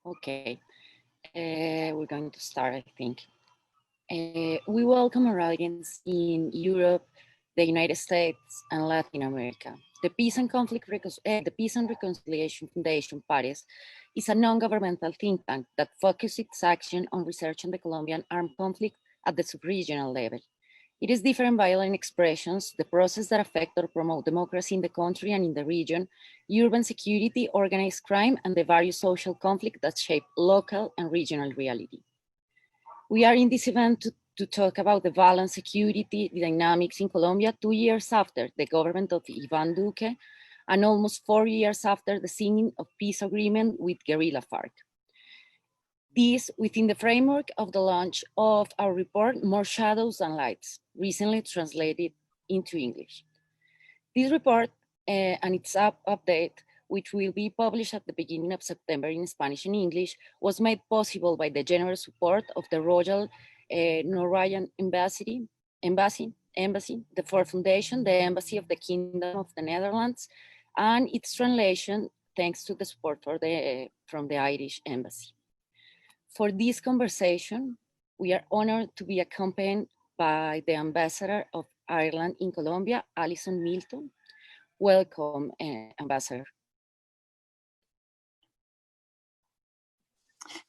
Okay, we're going to start, I think. We welcome our audience in Europe, the United States, and Latin America. The Peace and Reconciliation Foundation, PARES, is a non-governmental think tank that focuses its action on research on the Colombian armed conflict at the sub-regional level. It is different violent expressions, the process that affect or promote democracy in the country and in the region, urban security, organized crime, and the various social conflicts that shape local and regional reality. We are in this event to talk about the violent security dynamics in Colombia 2 years after the government of Iván Duque and almost 4 years after the signing of peace agreement with guerrilla FARC. This within the framework of the launch of our report, More Shadows Than Lights, recently translated into English. This report and its update, which will be published at the beginning of September in Spanish and English, was made possible by the generous support of the Royal Norwegian Embassy, the Ford Foundation, the Embassy of the Kingdom of the Netherlands, and its translation thanks to the support from the Irish Embassy. For this conversation, we are honored to be accompanied by the Ambassador of Ireland in Colombia, Alison Milton. Welcome, Ambassador.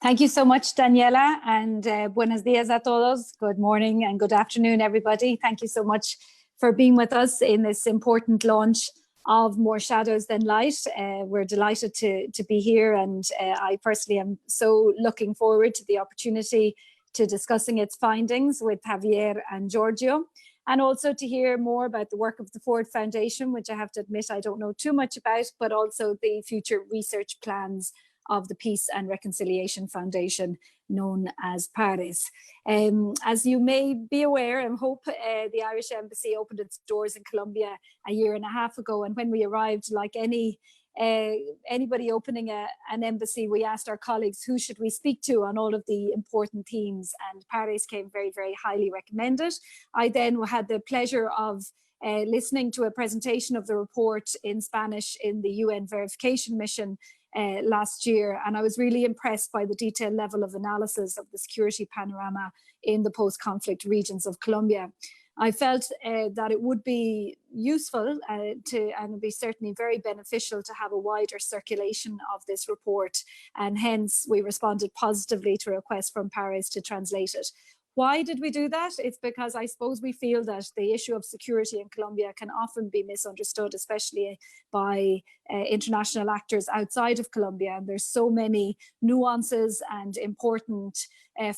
Thank you so much, Daniela, and buenos dias a todos. Good morning and good afternoon, everybody. Thank you so much for being with us in this important launch of More Shadows Than Light. We're delighted to be here, and I personally am so looking forward to the opportunity to discussing its findings with Javier and Giorgio, and also to hear more about the work of the Ford Foundation, which I have to admit I don't know too much about, but also the future research plans of the Peace and Reconciliation Foundation, known as PARES. As you may be aware and hope, the Irish Embassy opened its doors in Colombia a year and a half ago, and when we arrived, like anybody opening an embassy, we asked our colleagues who should we speak to on all of the important themes, and PARES came very, very highly recommended. I then had the pleasure of listening to a presentation of the report in Spanish in the UN verification mission last year, and I was really impressed by the detailed level of analysis of the security panorama in the post-conflict regions of Colombia. I felt that it would be useful and would be certainly very beneficial to have a wider circulation of this report, and hence we responded positively to a request from PARES to translate it. Why did we do that? It's because I suppose we feel that the issue of security in Colombia can often be misunderstood, especially by international actors outside of Colombia. And there's so many nuances and important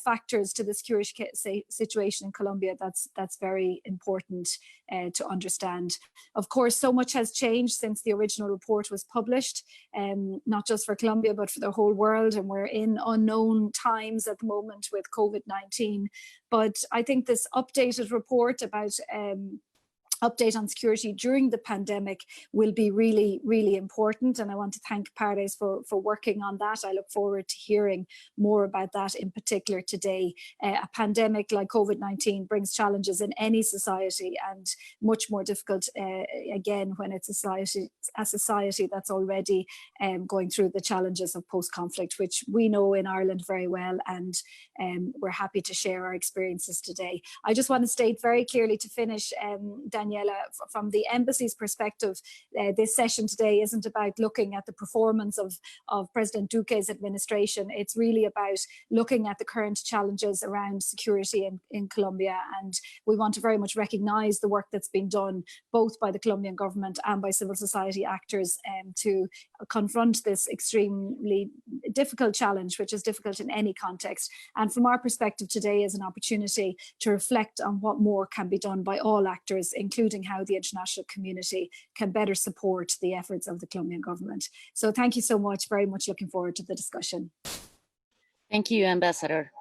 factors to the security situation in Colombia that's very important to understand. Of course, so much has changed since the original report was published, not just for Colombia, but for the whole world. And we're in unknown times at the moment with COVID-19. But I think this updated report about update on security during the pandemic will be really, really important. And I want to thank PARES for working on that. I look forward to hearing more about that in particular today. A pandemic like COVID-19 brings challenges in any society, and much more difficult again when it's a society that's already going through the challenges of post-conflict, which we know in Ireland very well, and we're happy to share our experiences today. I just want to state very clearly to finish, Daniela, from the embassy's perspective, this session today isn't about looking at the performance of President Duque's administration. It's really about looking at the current challenges around security in Colombia. And we want to very much recognize the work that's been done both by the Colombian government and by civil society actors to confront this extremely difficult challenge, which is difficult in any context. And from our perspective today is an opportunity to reflect on what more can be done by all actors, including how the international community can better support the efforts of the Colombian government. So thank you so much, very much looking forward to the discussion. Thank you, Ambassador.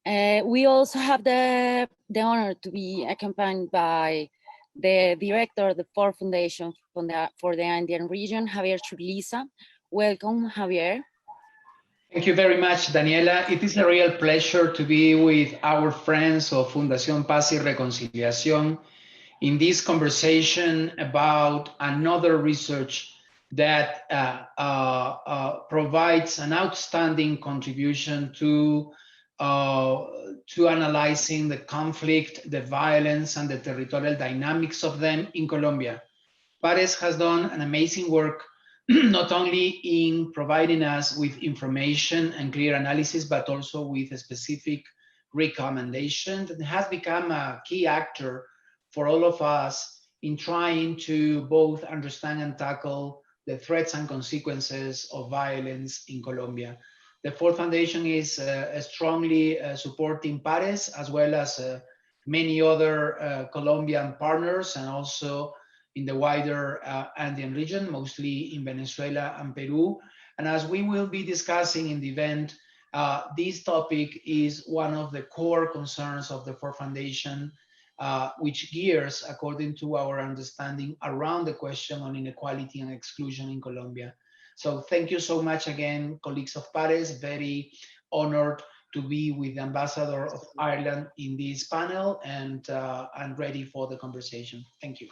We also have the honor to be accompanied by the director of the Ford Foundation for the Andean Region, Javier Ciurlizza. Welcome, Javier. Thank you very much, Daniela. It is a real pleasure to be with our friends of Fundación Paz y Reconciliación in this conversation about another research that provides an outstanding contribution to analyzing the conflict, the violence, and the territorial dynamics of them in Colombia. Pares has done an amazing work, not only in providing us with information and clear analysis, but also with a specific recommendation that has become a key actor for all of us in trying to both understand and tackle the threats and consequences of violence in Colombia. The Ford Foundation is strongly supporting Pares, as well as many other Colombian partners, and also in the wider Andean region, mostly in Venezuela and Peru. And as we will be discussing in the event, this topic is one of the core concerns of the Ford Foundation, which gears, according to our understanding, around the question on inequality and exclusion in Colombia. So thank you so much again, colleagues of Pares. Very honored to be with the Ambassador of Ireland in this panel, and I'm ready for the conversation. Thank you.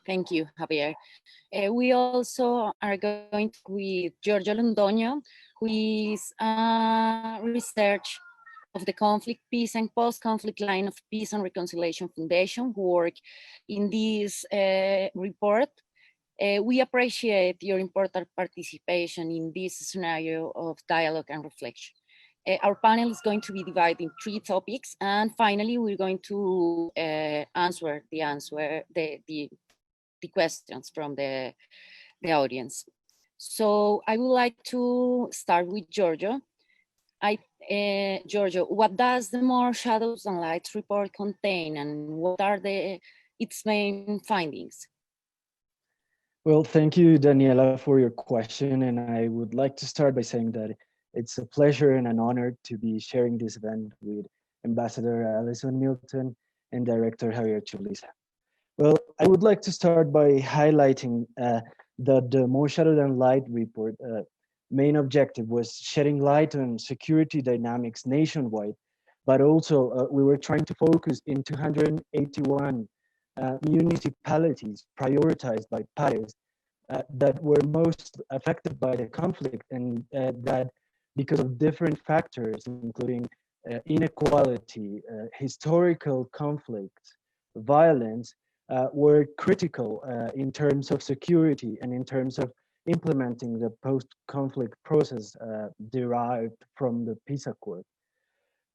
Thank you, Javier. We also are going to with Giorgio Londoño, who is research of the Conflict, Peace and Post-Conflict Line of Peace and Reconciliation Foundation, who work in this report. We appreciate your important participation in this scenario of dialogue and reflection. Our panel is going to be divided in 3 topics, and finally we're going to answer the questions from the audience. So I would like to start with Giorgio. Giorgio, what does the More Shadows and Lights report contain, and what are its main findings? Well, thank you, Daniela, for your question. And I would like to start by saying that it's a pleasure and an honor to be sharing this event with Ambassador Alison Milton and Director Javier Ciurlizza. Well, I would like to start by highlighting that the More Shadow Than Light report main objective was shedding light on security dynamics nationwide, but also we were trying to focus in 281 municipalities prioritized by Pares that were most affected by the conflict, and that because of different factors, including inequality, historical conflicts, violence, were critical in terms of security and in terms of implementing the post-conflict process derived from the peace accord.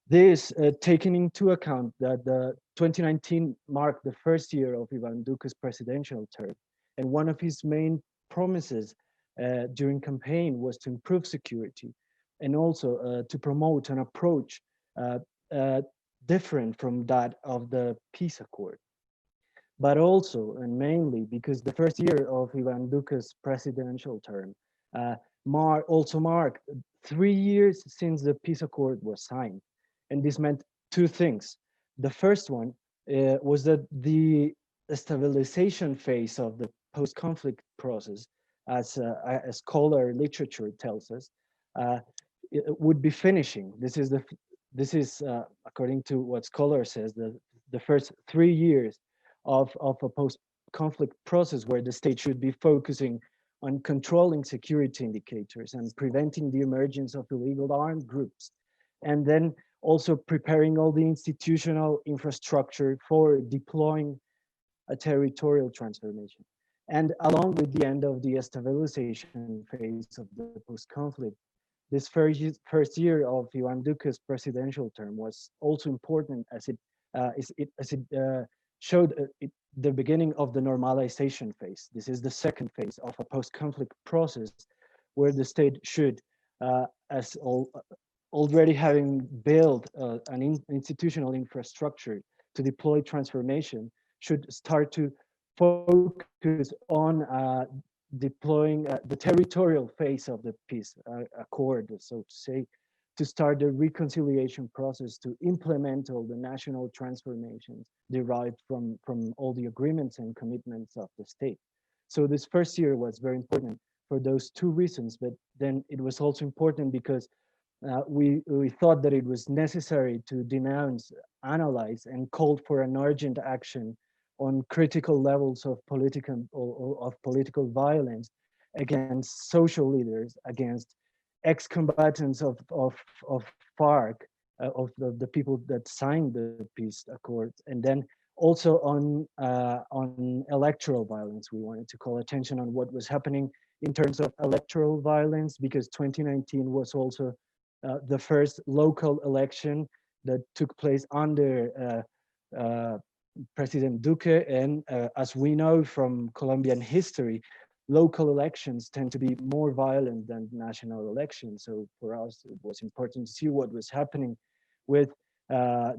This, taking into account that the 2019 marked the first year of Ivan Duque's presidential term, and one of his main promises during campaign was to improve security and also to promote an approach different from that of the peace accord. But also, and mainly, because the first year of Ivan Duque's presidential term also marked 3 years since the peace accord was signed. And this meant 2 things. The first one was that the stabilization phase of the post-conflict process, as scholar literature tells us, it would be finishing. This is according to what scholar says, the first 3 years of a post-conflict process where the state should be focusing on controlling security indicators and preventing the emergence of illegal armed groups, and then also preparing all the institutional infrastructure for deploying a territorial transformation. And along with the end of the stabilization phase of the post-conflict, this first year of Ivan Duque's presidential term was also important as it showed the beginning of the normalization phase. This is the second phase of a post-conflict process where the state should, already having built an institutional infrastructure to deploy transformation, should start to focus on deploying the territorial phase of the peace accord, so to say, to start the reconciliation process, to implement all the national transformations derived from all the agreements and commitments of the state. So this first year was very important for those 2 reasons, but then it was also important because we thought that it was necessary to denounce, analyze, and call for an urgent action on critical levels of political violence against social leaders, against ex-combatants of FARC, of the people that signed the peace accord, and then also on electoral violence. We wanted to call attention on what was happening in terms of electoral violence, because 2019 was also the first local election that took place under President Duque, and as we know from Colombian history, local elections tend to be more violent than national elections. So for us, it was important to see what was happening with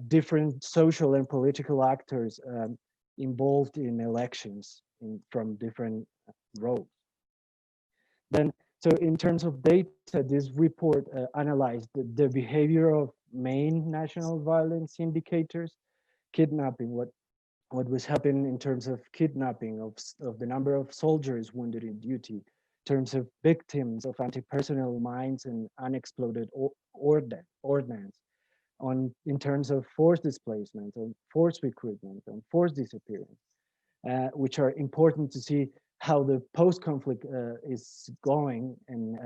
different social and political actors involved in elections from different roles. Then, so in terms of data, this report analyzed the behavior of main national violence indicators, kidnapping, what was happening in terms of kidnapping of the number of soldiers wounded in duty, in terms of victims of anti-personnel mines and unexploded ordnance, in terms of forced displacement, on forced recruitment, on forced disappearance, which are important to see how the post-conflict is going, and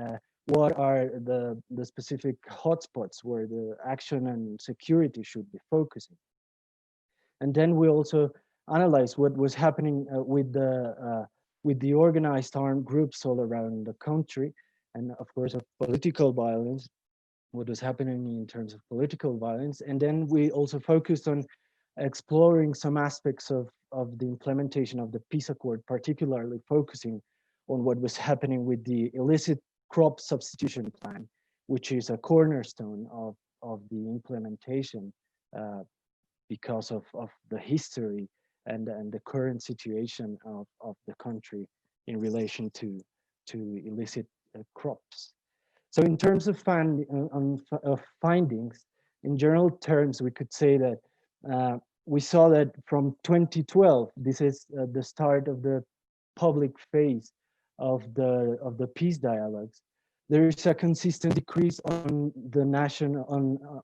what are the specific hotspots where the action and security should be focusing. And then we also analyze what was happening with the organized armed groups all around the country, and of course of political violence, what was happening in terms of political violence. And then we also focused on exploring some aspects of the implementation of the peace accord, particularly focusing on what was happening with the illicit crop substitution plan, which is a cornerstone of the implementation because of the history and the current situation of the country in relation to illicit crops. So in terms of findings, in general terms, we could say that we saw that from 2012, this is the start of the public phase of the peace dialogues. There is a consistent decrease on the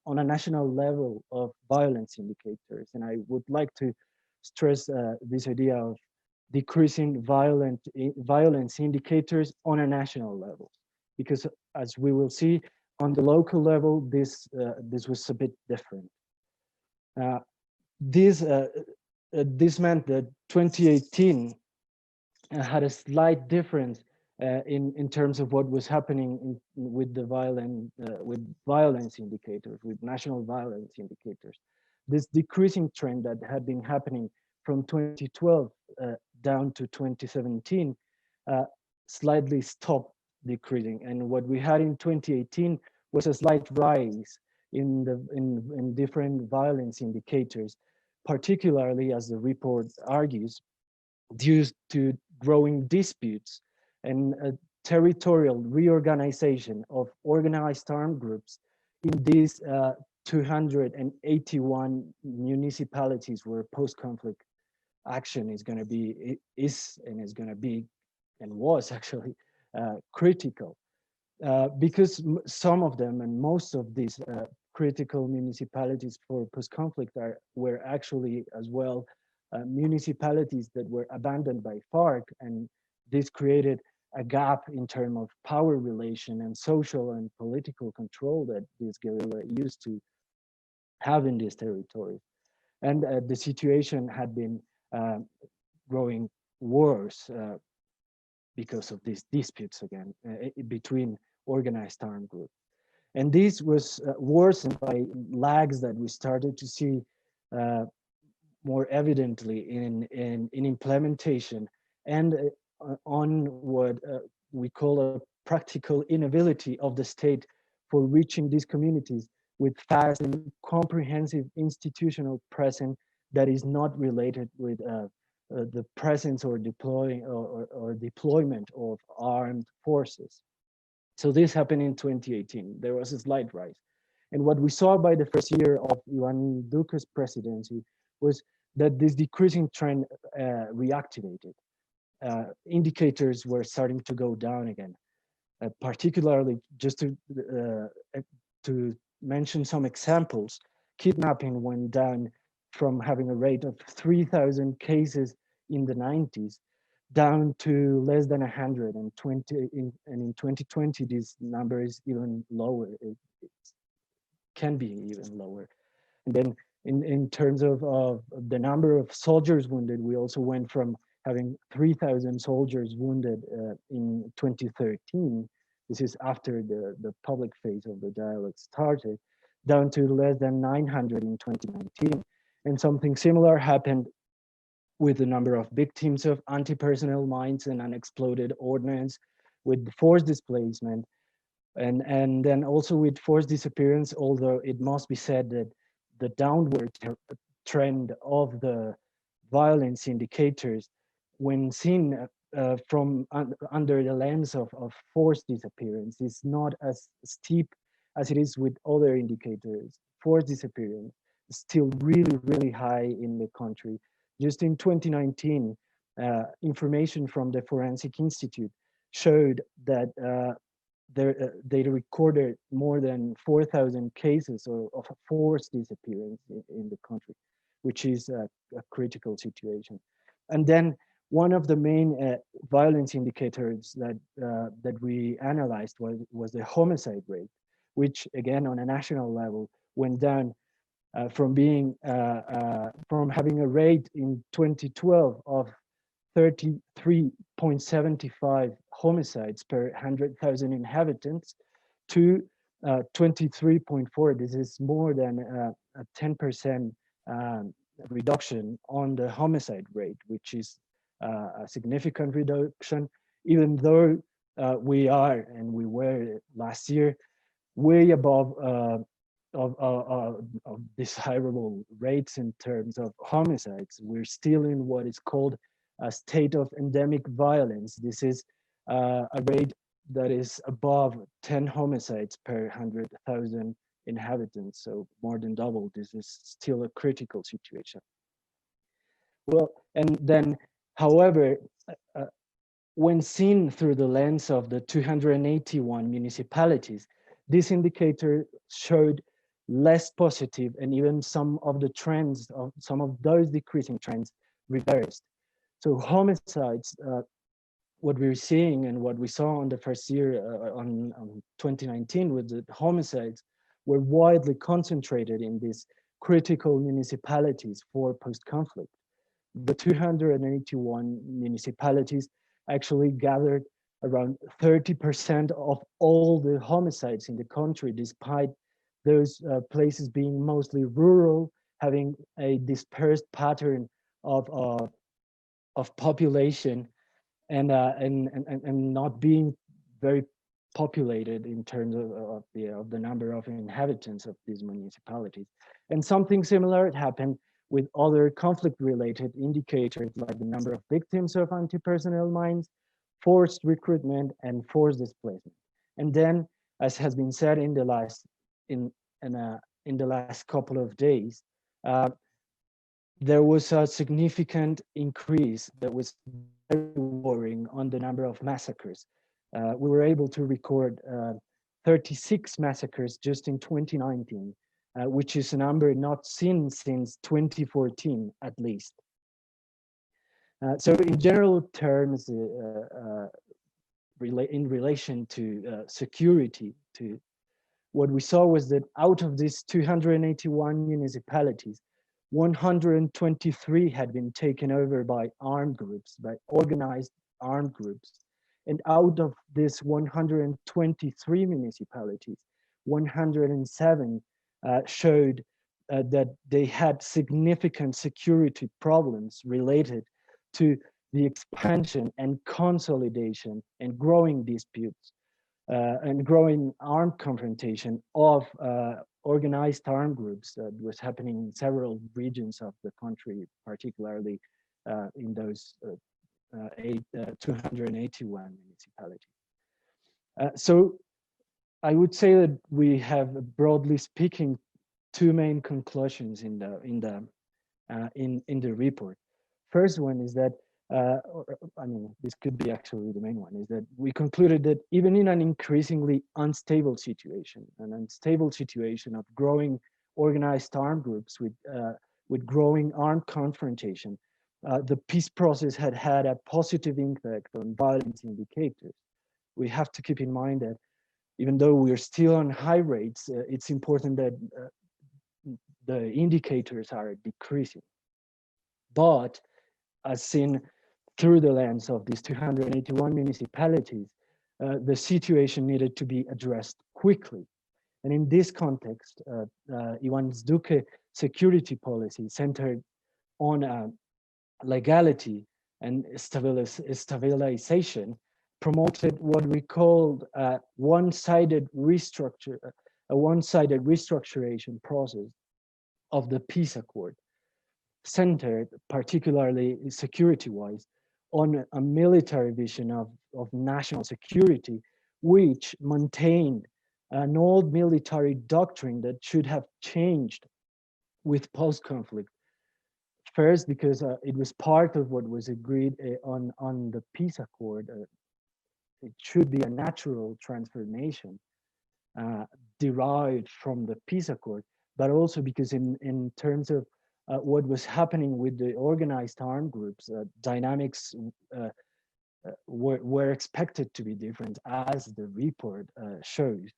on a national level of violence indicators, and I would like to stress this idea of decreasing violence indicators on a national level, because as we will see on the local level, this was a bit different. This meant that 2018 had a slight difference in terms of what was happening with the violence indicators, with national violence indicators. This decreasing trend that had been happening from 2012 down to 2017 slightly stopped decreasing, and what we had in 2018 was a slight rise in different violence indicators, particularly, as the report argues, due to growing disputes and a territorial reorganization of organized armed groups in these 281 municipalities where post-conflict action is going to be, is going to be, and was actually critical. Because some of them and most of these critical municipalities for post-conflict were actually as well municipalities that were abandoned by FARC, and this created a gap in terms of power relation and social and political control that this guerrilla used to have in this territory. And the situation had been growing worse because of these disputes again between organized armed groups. And this was worsened by lags that we started to see more evidently in implementation and on what we call a practical inability of the state for reaching these communities with fast and comprehensive institutional presence that is not related with the presence or deployment of armed forces. So this happened in 2018. There was a slight rise. And what we saw by the first year of Iván Duque's presidency was that this decreasing trend reactivated. Indicators were starting to go down again. Particularly, just to mention some examples, kidnapping went down from having a rate of 3,000 cases in the 90s down to less than 120, and in 2020 this number is even lower. It can be even lower. And then in terms of the number of soldiers wounded, we also went from having 3,000 soldiers wounded in 2013. This is after the public phase of the dialogue started, down to less than 900 in 2019. And something similar happened with the number of victims of anti-personnel mines and unexploded ordnance, with forced displacement, and then also with forced disappearance, although it must be said that the downward trend of the violence indicators, when seen from under the lens of forced disappearance, is not as steep as it is with other indicators. Forced disappearance is still really, really high in the country. Just in 2019, information from the Forensic Institute showed that they recorded more than 4,000 cases of forced disappearance in the country, which is a critical situation. And then one of the main violence indicators that we analyzed was the homicide rate, which again on a national level went down from having a rate in 2012 of 33.75 homicides per 100,000 inhabitants to 23.4. This is more than a 10% reduction on the homicide rate, which is a significant reduction, even though we were last year way above of desirable rates in terms of homicides. We're still in what is called a state of endemic violence. This is a rate that is above 10 homicides per 100,000 inhabitants, so more than double. This is still a critical situation. Well, and then, however, when seen through the lens of the 281 municipalities, this indicator showed less positive, and even some of the trends, of some of those decreasing trends reversed. So homicides, what we're seeing and what we saw on the first year on 2019 was that homicides were widely concentrated in these critical municipalities for post-conflict. The 281 municipalities actually gathered around 30% of all the homicides in the country, despite those places being mostly rural, having a dispersed pattern of population, and not being very populated in terms of the number of inhabitants of these municipalities. And something similar happened with other conflict-related indicators, like the number of victims of anti-personnel mines, forced recruitment, and forced displacement. And then, as has been said in the last couple of days, there was a significant increase that was very worrying on the number of massacres. We were able to record 36 massacres just in 2019, which is a number not seen since 2014, at least. So in general terms, in relation to security, what we saw was that out of these 281 municipalities, 123 had been taken over by armed groups, by organized armed groups. And out of this 123 municipalities, 107 showed that they had significant security problems related to the expansion and consolidation and growing disputes and growing armed confrontation of organized armed groups that was happening in several regions of the country, particularly in those 281 municipalities. So I would say that we have, broadly speaking, two main conclusions in the report. First one is that, this could be actually the main one, is that we concluded that even in an increasingly unstable situation, of growing organized armed groups with growing armed confrontation, the peace process had had a positive impact on violence indicators. We have to keep in mind that even though we are still on high rates, it's important that the indicators are decreasing. But as seen through the lens of these 281 municipalities, the situation needed to be addressed quickly. And in this context, Iván's Duque security policy centered on legality and stabilization promoted what we called a one-sided restructuration process of the peace accord, centered particularly security-wise on a military vision of national security, which maintained an old military doctrine that should have changed with post-conflict. First, because it was part of what was agreed on the peace accord. It should be a natural transformation derived from the peace accord, but also because in terms of what was happening with the organized armed groups, dynamics were expected to be different, as the report shows.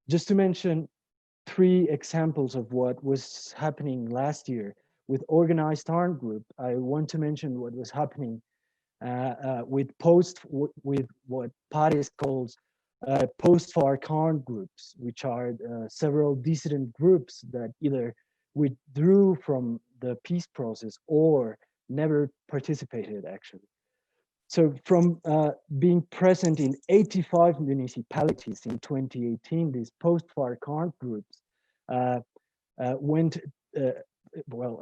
Just to mention 3 examples of what was happening last year with organized armed group, I want to mention what was happening with what Paris calls post-FARC armed groups, which are several dissident groups that either withdrew from the peace process or never participated, actually. So from being present in 85 municipalities in 2018, these post-FARC armed groups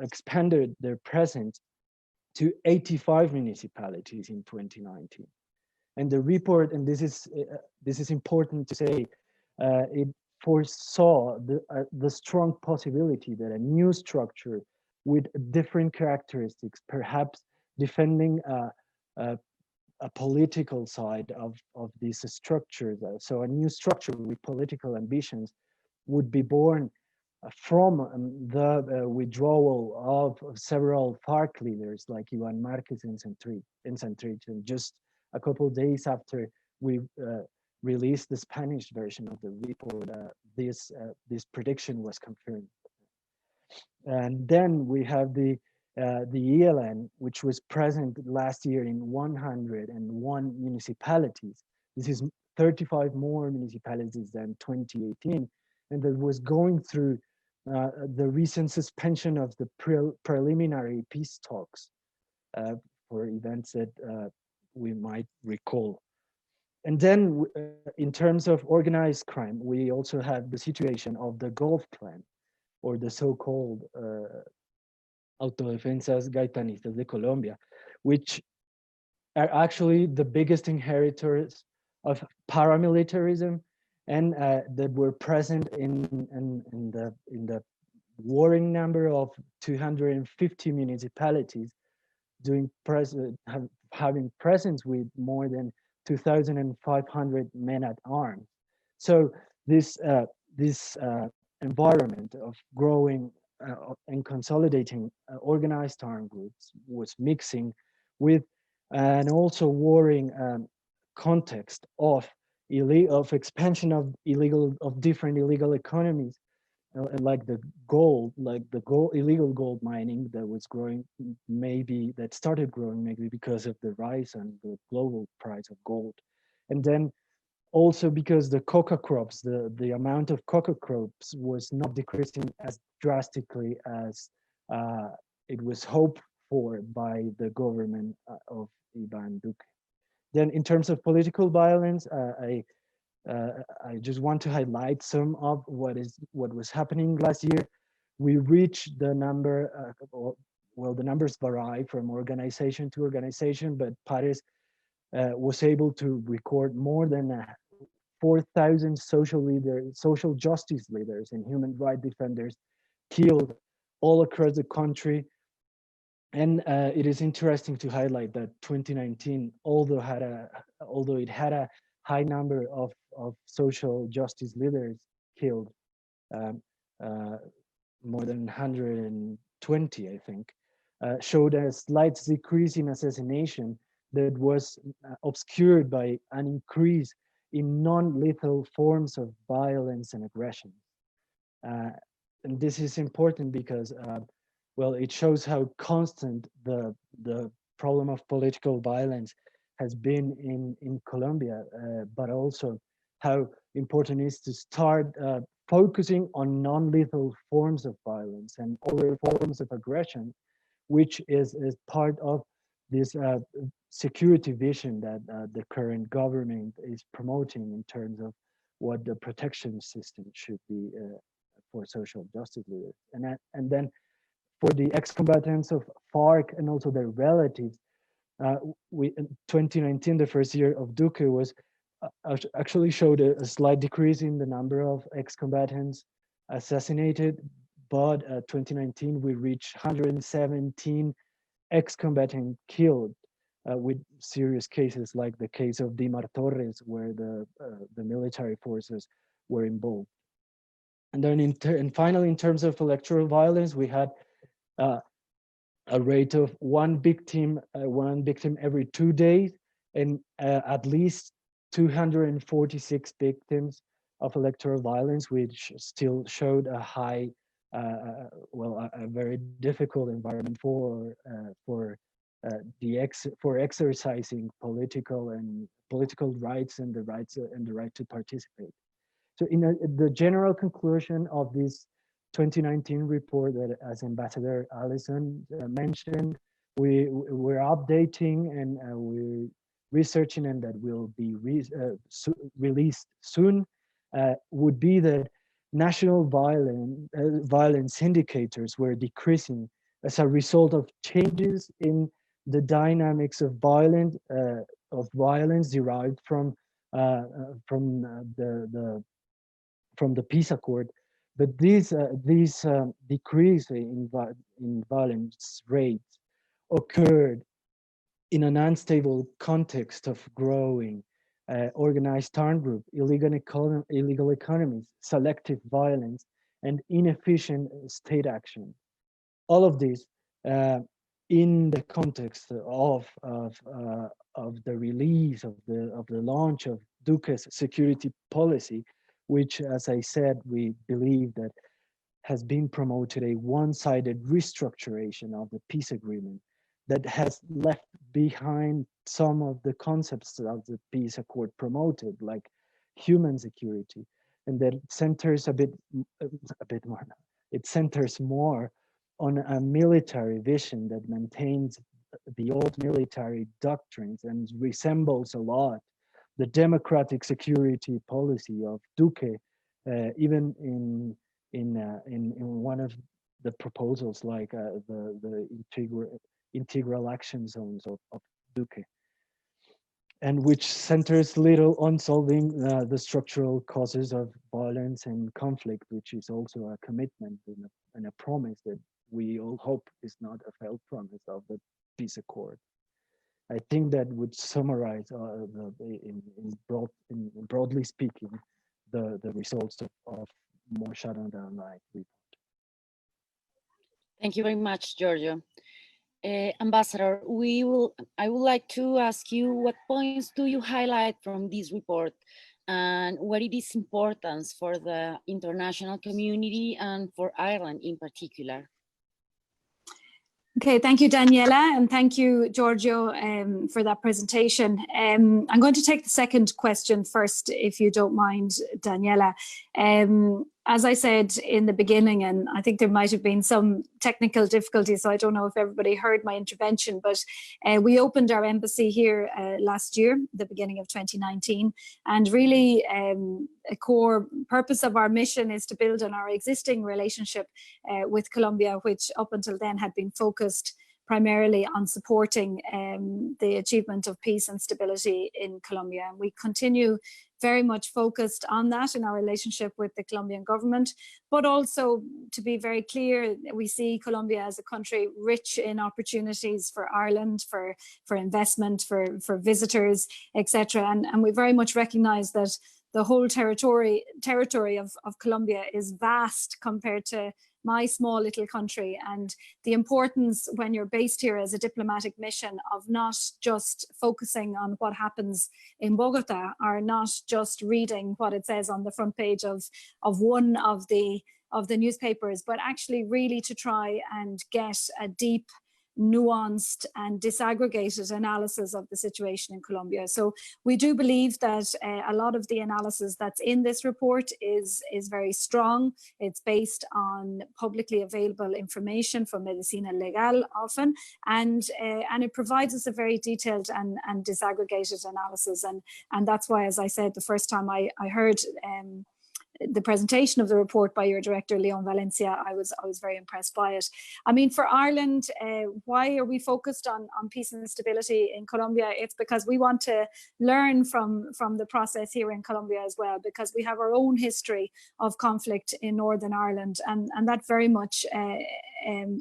expanded their presence to 85 municipalities in 2019. And the report, and this is important to say, it foresaw the strong possibility that a new structure with different characteristics, perhaps defending a political side of these structures. So a new structure with political ambitions would be born from the withdrawal of several FARC leaders like Iván Márquez and Santrich. And just a couple of days after we released the Spanish version of the report, this prediction was confirmed. And then we have the ELN, which was present last year in 101 municipalities. This is 35 more municipalities than 2018, and that was going through the recent suspension of the preliminary peace talks for events that we might recall. And then in terms of organized crime, we also have the situation of the Gulf Clan, or the so-called Autodefensas Gaitanistas de Colombia, which are actually the biggest inheritors of paramilitarism, and that were present in the warring number of 250 municipalities, having presence with more than 2,500 men at arms. So this environment of growing and consolidating organized armed groups was mixing with an also warring context of expansion of different illegal economies, like the illegal gold mining that was growing, that started growing maybe because of the rise in the global price of gold, and then also because the coca crops, the amount of coca crops was not decreasing as drastically as it was hoped for by the government of Iván Duque. Then in terms of political violence, I just want to highlight some of what was happening last year. We reached the number, the numbers vary from organization to organization, but Paris was able to record more than 4,000 social justice leaders and human rights defenders killed all across the country. And it is interesting to highlight that 2019, although it had a high number of social justice leaders killed, more than 120, I think, showed a slight decrease in assassination that was obscured by an increase in non-lethal forms of violence and aggression. And this is important because, well, it shows how constant the problem of political violence has been in Colombia, but also how important it is to start focusing on non-lethal forms of violence and other forms of aggression, which is part of this security vision that the current government is promoting in terms of what the protection system should be for social justice leaders. And then for the ex-combatants of FARC and also their relatives, in 2019, the first year of Duque, was actually showed a slight decrease in the number of ex-combatants assassinated, but 2019 we reached 117 ex-combatants killed, with serious cases like the case of Dimar Torres, where the military forces were involved. And then, and finally, in terms of electoral violence, we had a rate of one victim every 2 days, and at least 246 victims of electoral violence, which still showed a high, well, a very difficult environment for exercising political rights and the right to participate. So in the general conclusion of this 2019 report that, as Ambassador Alison mentioned, we're updating and we're researching, and that will be released soon, would be that national violence indicators were decreasing as a result of changes in the dynamics of violence derived from the peace accord. But these decrease in violence rates occurred in an unstable context of growing organized armed group, illegal economies, selective violence, and inefficient state action. All of this in the context of the release of the launch of Duque's security policy, which, as I said, we believe that has been promoted a one-sided restructuration of the peace agreement that has left behind some of the concepts of the peace accord promoted, like human security, and that centers a bit more. It centers more on a military vision that maintains the old military doctrines and resembles a lot the democratic security policy of Duque, even in one of the proposals, like the integral action zones of Duque, and which centers little on solving the structural causes of violence and conflict, which is also a commitment and a promise that we all hope is not a failed promise of the peace accord. I think that would summarize, broadly speaking, the results of More Shadow Than Light report. Thank you very much, Giorgio. Ambassador, I would like to ask you, what points do you highlight from this report, and what it is importance for the international community and for Ireland in particular? Okay, thank you, Daniela, and thank you, Giorgio, for that presentation. I'm going to take the second question first, if you don't mind, Daniela. As I said in the beginning, and I think there might have been some technical difficulties, so I don't know if everybody heard my intervention, but we opened our embassy here last year, the beginning of 2019, and really a core purpose of our mission is to build on our existing relationship with Colombia, which up until then had been focused primarily on supporting the achievement of peace and stability in Colombia. And we continue very much focused on that in our relationship with the Colombian government, but also, to be very clear, we see Colombia as a country rich in opportunities for Ireland, for investment, for visitors, etc. And we very much recognize that the whole territory of Colombia is vast compared to my small little country, and the importance when you're based here as a diplomatic mission of not just focusing on what happens in Bogota, or not just reading what it says on the front page of one of the newspapers, but actually really to try and get a deep, nuanced and disaggregated analysis of the situation in Colombia. So we do believe that a lot of the analysis that's in this report is very strong. It's based on publicly available information from Medicina Legal often, and it provides us a very detailed and disaggregated analysis. And that's why, as I said, the first time I heard the presentation of the report by your director, Leon Valencia, I was very impressed by it. I mean, for Ireland, why are we focused on peace and stability in Colombia? It's because we want to learn from the process here in Colombia as well, because we have our own history of conflict in Northern Ireland, and that very much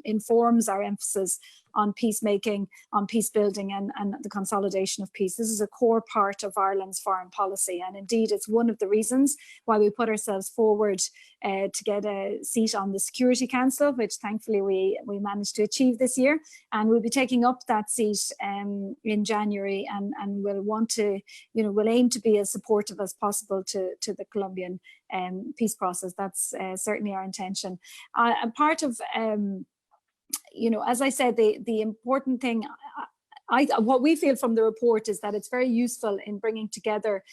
informs our emphasis on peacemaking, on peace building, and the consolidation of peace. This is a core part of Ireland's foreign policy, and indeed it's one of the reasons why we put ourselves forward to get a seat on the Security Council, which thankfully we managed to achieve this year, and we'll be taking up that seat in January, and we'll want to, we'll aim to be as supportive as possible to the Colombian peace process. That's certainly our intention. And part of as I said, the important thing, what we feel from the report is that it's very useful in bringing together,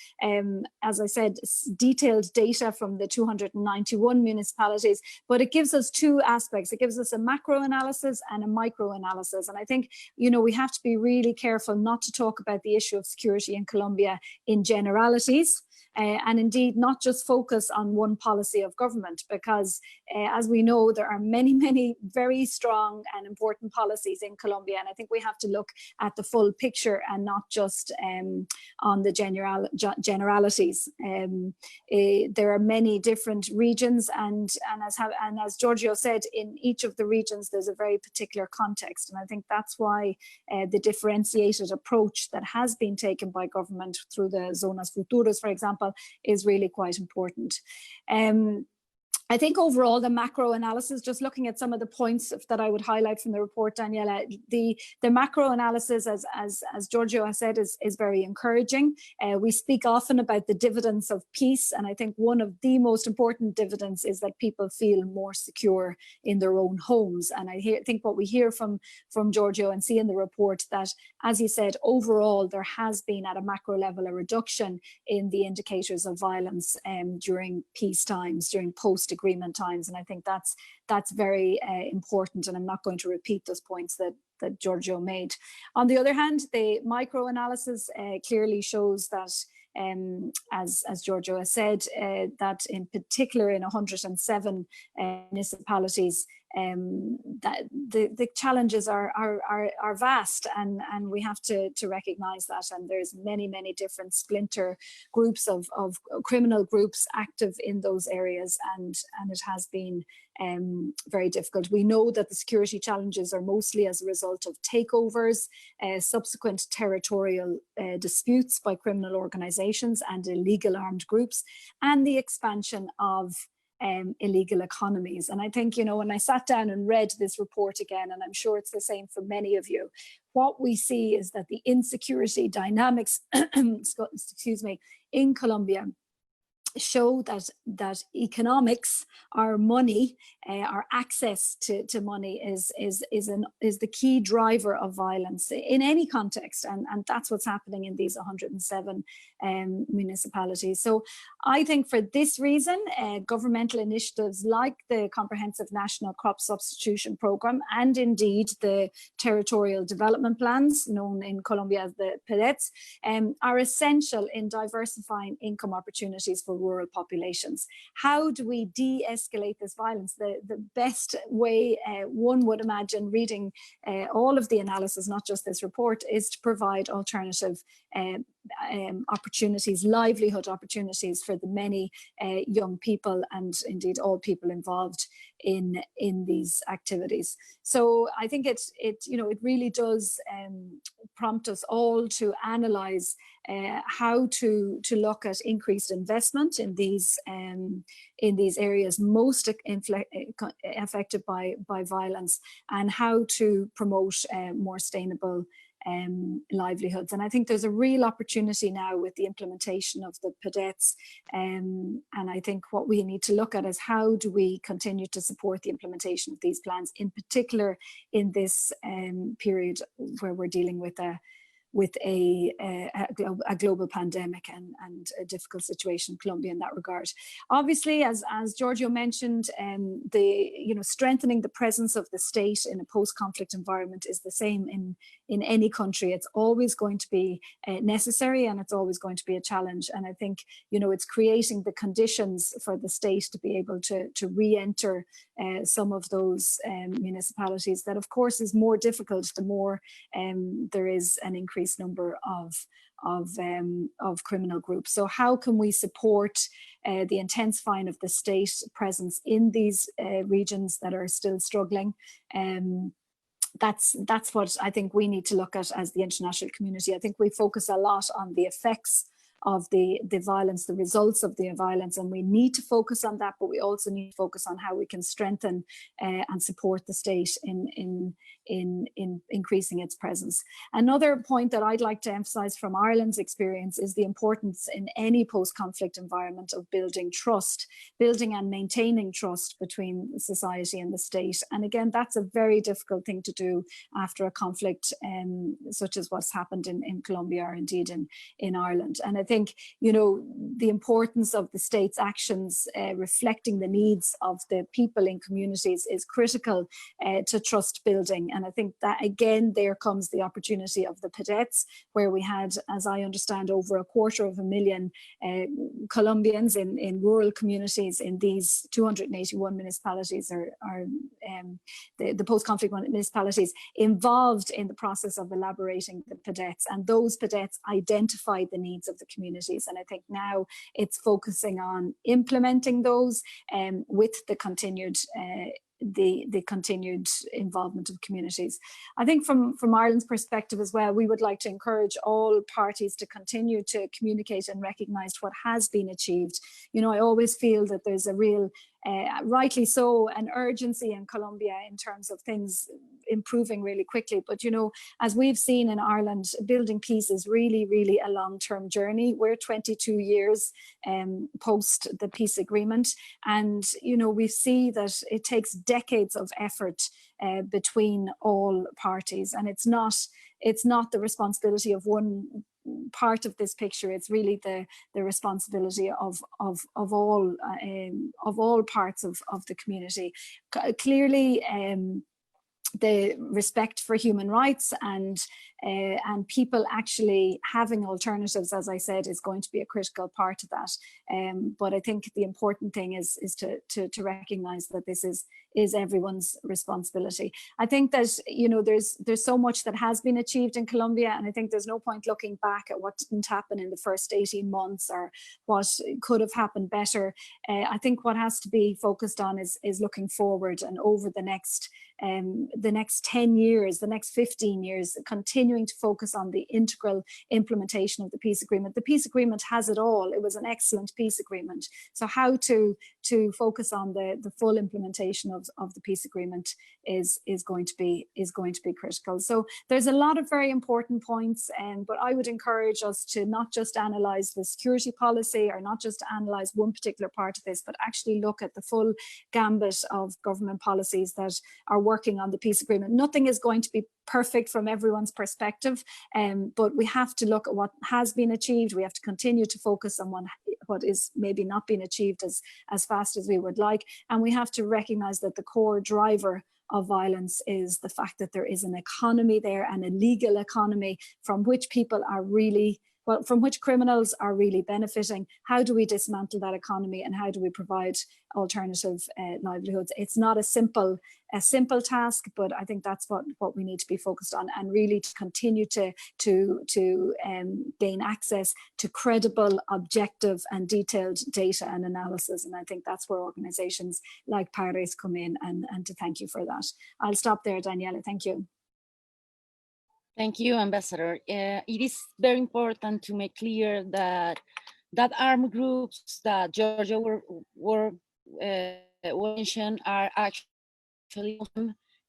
as I said, detailed data from the 291 municipalities, but it gives us two aspects. It gives us a macro analysis and a micro analysis. And I think, we have to be really careful not to talk about the issue of security in Colombia in generalities. And indeed not just focus on one policy of government, because as we know, there are many, many very strong and important policies in Colombia. And I think we have to look at the full picture and not just on the generalities. There are many different regions, and as Giorgio said, in each of the regions, there's a very particular context. And I think that's why the differentiated approach that has been taken by government through the Zonas Futuras, for example, is really quite important. I think overall the macro analysis, just looking at some of the points that I would highlight from the report, Daniela, the macro analysis, as Giorgio has said, is very encouraging. We speak often about the dividends of peace, and I think one of the most important dividends is that people feel more secure in their own homes. And I think what we hear from Giorgio and see in the report that, as he said, overall there has been at a macro level a reduction in the indicators of violence during peace times, during post-agreement times, and I think that's very important, and I'm not going to repeat those points that Giorgio made. On the other hand, the micro analysis clearly shows that, as Giorgio has said, that in particular in 107 municipalities, that the challenges are vast, and we have to recognize that. And there's many different splinter groups of criminal groups active in those areas, and it has been very difficult. We know that the security challenges are mostly as a result of takeovers, subsequent territorial disputes by criminal organizations and illegal armed groups, and the expansion of illegal economies. And I think, when I sat down and read this report again, and I'm sure it's the same for many of you, what we see is that the insecurity dynamics, excuse me, in Colombia show that economics, our money, our access to money is the key driver of violence in any context, and that's what's happening in these 107 municipalities. So I think for this reason, governmental initiatives like the Comprehensive National Crop Substitution Programme, and indeed the territorial development plans, known in Colombia as the PEDETs, are essential in diversifying income opportunities for rural populations. How do we de-escalate this violence? The best way, one would imagine, reading all of the analysis, not just this report, is to provide alternative opportunities, livelihood opportunities for the many young people and indeed all people involved in these activities. So I think it really does prompt us all to analyse how to look at increased investment in these areas most affected by violence, and how to promote more sustainable livelihoods. And I think there's a real opportunity now with the implementation of the PDETs, and I think what we need to look at is how do we continue to support the implementation of these plans, in particular in this period where we're dealing with a global pandemic and a difficult situation in Colombia in that regard. Obviously, as Giorgio mentioned, strengthening the presence of the state in a post-conflict environment is the same in any country. It's always going to be necessary, and it's always going to be a challenge. And I think, it's creating the conditions for the state to be able to re-enter some of those municipalities. That, of course, is more difficult the more there is an increased number of criminal groups. So how can we support the intensifying of the state presence in these regions that are still struggling? That's what I think we need to look at as the international community. I think we focus a lot on the effects of the violence, the results of the violence, and we need to focus on that, but we also need to focus on how we can strengthen and support the state in increasing its presence. Another point that I'd like to emphasize from Ireland's experience is the importance in any post-conflict environment of building and maintaining trust between society and the state. And again, that's a very difficult thing to do after a conflict such as what's happened in Colombia, or indeed in Ireland. And I think, the importance of the state's actions reflecting the needs of the people in communities is critical to trust building. And I think that, again, there comes the opportunity of the PDETs, where we had, as I understand, over 250,000 Colombians in rural communities in these 281 municipalities, or the post-conflict municipalities, involved in the process of elaborating the PDETs. And those PDETs identified the needs of the communities. And I think now it's focusing on implementing those with the continued involvement of communities. I think from Ireland's perspective as well, we would like to encourage all parties to continue to communicate and recognise what has been achieved. I always feel that there's a real, rightly so, an urgency in Colombia in terms of things improving really quickly. But, as we've seen in Ireland, building peace is really, really a long-term journey. We're 22 years post the peace agreement. And, we see that it takes decades of effort between all parties. And it's not the responsibility of one part of this picture. It's really the responsibility of all parts of the community. Clearly, the respect for human rights and people actually having alternatives, as I said, is going to be a critical part of that. But I think the important thing is to recognise that this is everyone's responsibility. I think that there's so much that has been achieved in Colombia, and I think there's no point looking back at what didn't happen in the first 18 months or what could have happened better. I think what has to be focused on is looking forward, and over the next 10 years, the next 15 years, continuing to focus on the integral implementation of the peace agreement. The peace agreement has it all. It was an excellent peace agreement. So how to focus on the full implementation of the peace agreement is going to be critical. So there's a lot of very important points, but I would encourage us to not just analyse the security policy, or not just analyse one particular part of this, but actually look at the full gambit of government policies that are working on the peace agreement. Nothing is going to be perfect from everyone's perspective, but we have to look at what has been achieved. We have to continue to focus on what is maybe not being achieved as fast as we would like, and we have to recognise that the core driver of violence is the fact that there is an economy there, and a legal economy from which people are really well, from which criminals are really benefiting. How do we dismantle that economy, and how do we provide alternative livelihoods? It's not a simple task, but I think that's what we need to be focused on, and really to continue to gain access to credible, objective and detailed data and analysis. And I think that's where organizations like Pares come in, and to thank you for that. I'll stop there, Daniela. Thank you. Thank you, Ambassador. It is very important to make clear that armed groups that Giorgio were mentioned are actually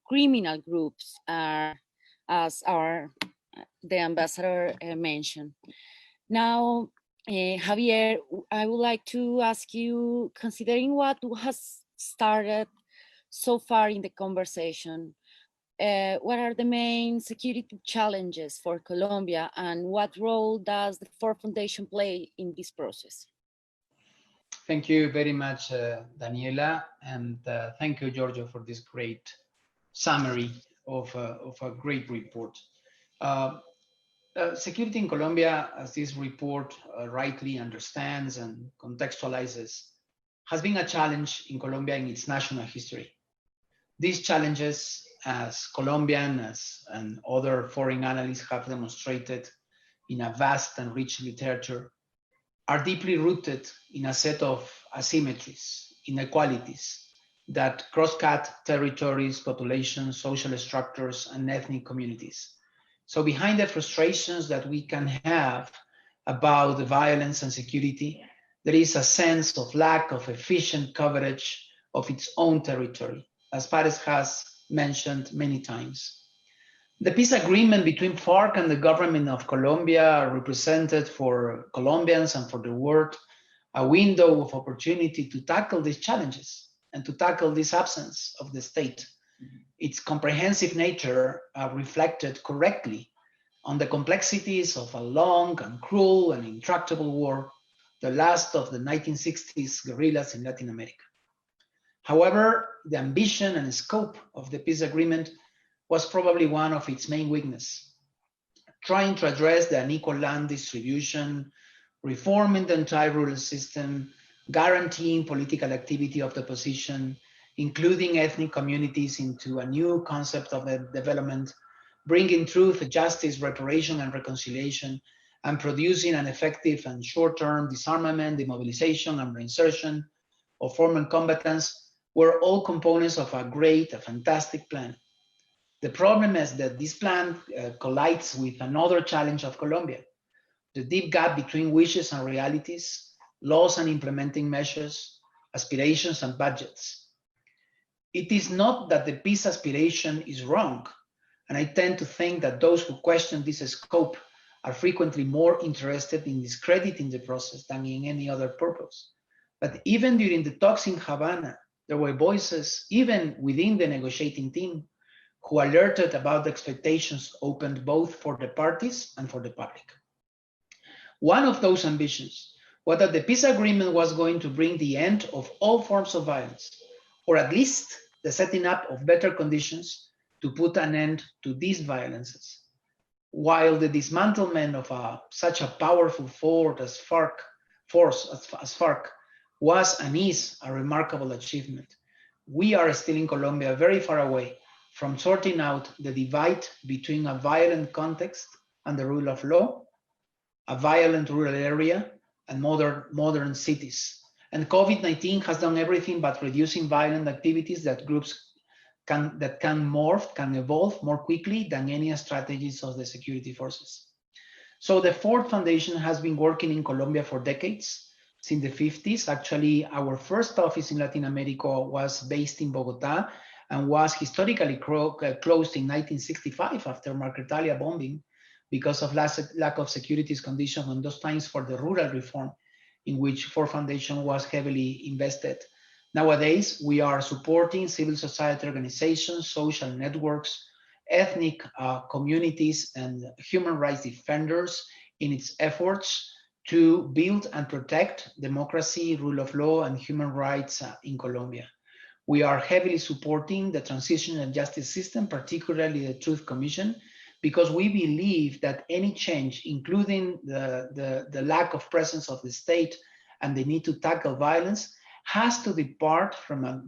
criminal groups, as the ambassador mentioned. Now, Javier, I would like to ask you, considering what has started so far in the conversation, what are the main security challenges for Colombia, and what role does the Ford Foundation play in this process? Thank you very much, Daniela, and thank you, Giorgio, for this great summary of a great report. Security in Colombia, as this report rightly understands and contextualizes, has been a challenge in Colombia in its national history. These challenges, as Colombian and other foreign analysts have demonstrated in a vast and rich literature, are deeply rooted in a set of asymmetries, inequalities that cross-cut territories, populations, social structures, and ethnic communities. So behind the frustrations that we can have about the violence and security, there is a sense of lack of efficient coverage of its own territory, as Pares has mentioned many times. The peace agreement between FARC and the government of Colombia represented for Colombians and for the world a window of opportunity to tackle these challenges and to tackle this absence of the state. Its comprehensive nature reflected correctly on the complexities of a long and cruel and intractable war, the last of the 1960s guerrillas in Latin America. However, the ambition and scope of the peace agreement was probably one of its main weaknesses. Trying to address the unequal land distribution, reforming the entire rural system, guaranteeing political activity of the opposition, including ethnic communities into a new concept of development, bringing truth, justice, reparation, and reconciliation, and producing an effective and short-term disarmament, demobilization, and reinsertion of former combatants were all components of a fantastic plan. The problem is that this plan collides with another challenge of Colombia, the deep gap between wishes and realities, laws and implementing measures, aspirations and budgets. It is not that the peace aspiration is wrong, and I tend to think that those who question this scope are frequently more interested in discrediting the process than in any other purpose. But even during the talks in Havana, there were voices, even within the negotiating team, who alerted about the expectations opened both for the parties and for the public. One of those ambitions was that the peace agreement was going to bring the end of all forms of violence, or at least the setting up of better conditions to put an end to these violences. While the dismantlement of such a powerful force as FARC was and is a remarkable achievement, we are still in Colombia very far away from sorting out the divide between a violent context and the rule of law, a violent rural area, and modern cities. And COVID-19 has done everything but reducing violent activities that groups can evolve more quickly than any strategies of the security forces. So the Ford Foundation has been working in Colombia for decades, since the 50s. Actually, our first office in Latin America was based in Bogota and was historically closed in 1965 after Marquetalia bombing because of lack of security conditions on those times for the rural reform in which Ford Foundation was heavily invested. Nowadays, we are supporting civil society organizations, social networks, ethnic communities, and human rights defenders in its efforts to build and protect democracy, rule of law, and human rights in Colombia. We are heavily supporting the transitional justice system, particularly the Truth Commission, because we believe that any change, including the lack of presence of the state and the need to tackle violence, has to depart from a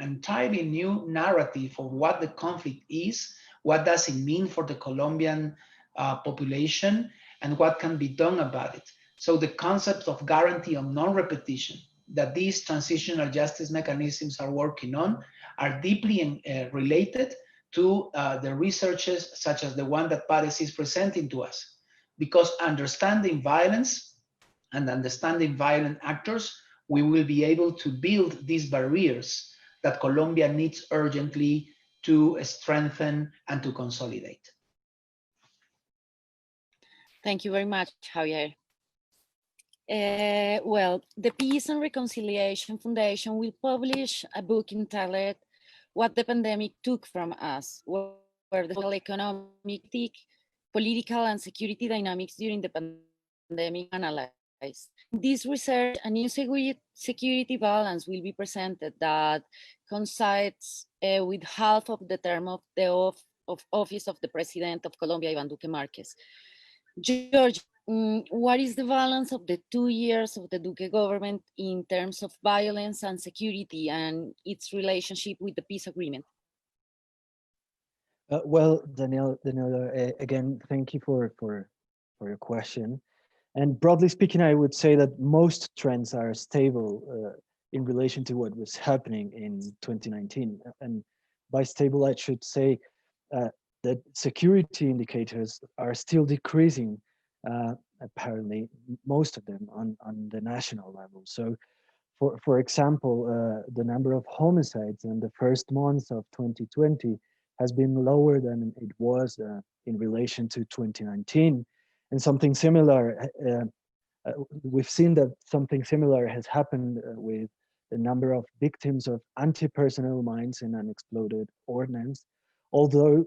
entirely new narrative of what the conflict is, what does it mean for the Colombian population, and what can be done about it. So the concept of guarantee of non-repetition that these transitional justice mechanisms are working on are deeply related to the researches such as the one that Pares is presenting to us. Because understanding violence and understanding violent actors, we will be able to build these barriers that Colombia needs urgently to strengthen and to consolidate. Thank you very much, Javier. Well, the Peace and Reconciliation Foundation will publish a book entitled What the Pandemic Took from Us, where the social, economic, political, and security dynamics during the pandemic analyzed. This research, a new security balance will be presented that coincides with half of the term of the office of the President of Colombia, Iván Duque Márquez. George, what is the balance of the 2 years of the Duque government in terms of violence and security and its relationship with the peace agreement? Well, Daniela, again, thank you for your question. And broadly speaking, I would say that most trends are stable in relation to what was happening in 2019. And by stable, I should say that security indicators are still decreasing, apparently, most of them on the national level. So, for example, the number of homicides in the first months of 2020 has been lower than it was in relation to 2019. And something similar, we've seen that something similar has happened with the number of victims of anti-personnel mines and unexploded ordnance, although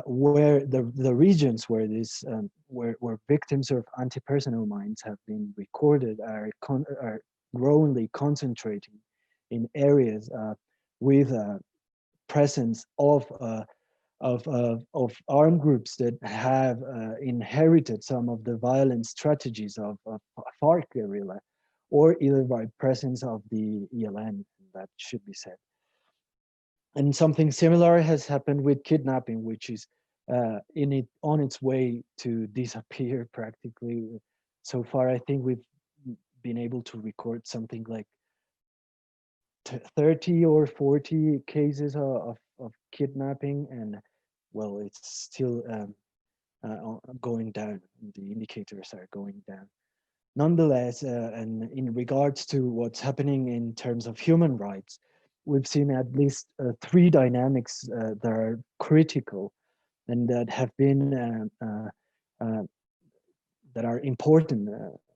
where the regions where this where victims of anti-personnel mines have been recorded are growingly concentrating in areas with presence of armed groups that have inherited some of the violent strategies of FARC guerrilla, or either by presence of the ELN, that should be said. And something similar has happened with kidnapping, which is on its way to disappear practically. So far, I think we've been able to record something like 30 or 40 cases of kidnapping, and well, it's still going down. The indicators are going down. Nonetheless, and in regards to what's happening in terms of human rights, we've seen at least 3 dynamics that are critical and that have been that are important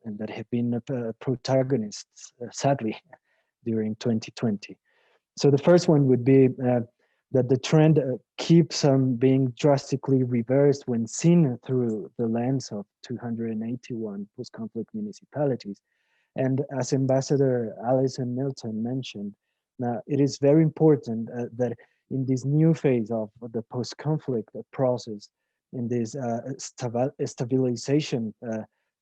and that have been protagonists, sadly, during 2020. So the first one would be that the trend keeps being drastically reversed when seen through the lens of 281 post-conflict municipalities. And as Ambassador Alison Milton mentioned, it is very important that in this new phase of the post-conflict process, in this stabilization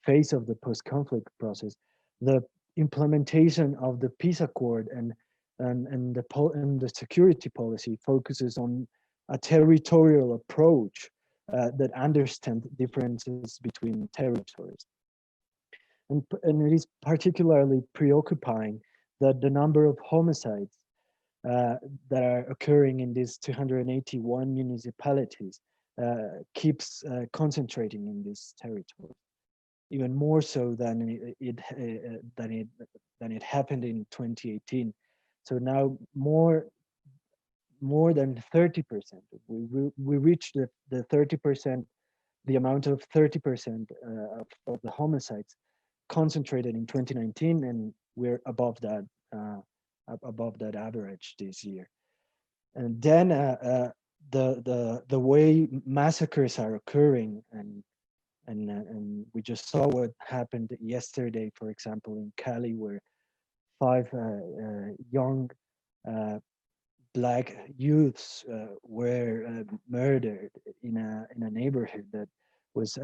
phase of the post-conflict process, the implementation of the peace accord and the security policy focuses on a territorial approach that understands differences between territories. And it is particularly preoccupying that the number of homicides that are occurring in these 281 municipalities keeps concentrating in this territory, even more so than it happened in 2018. So now more than 30%. We reached the 30%, the amount of 30% of the homicides concentrated in 2019, and we're above that average this year. And then the way massacres are occurring, and we just saw what happened yesterday, for example, in Cali, where 5 young Black youths were murdered in a neighborhood that was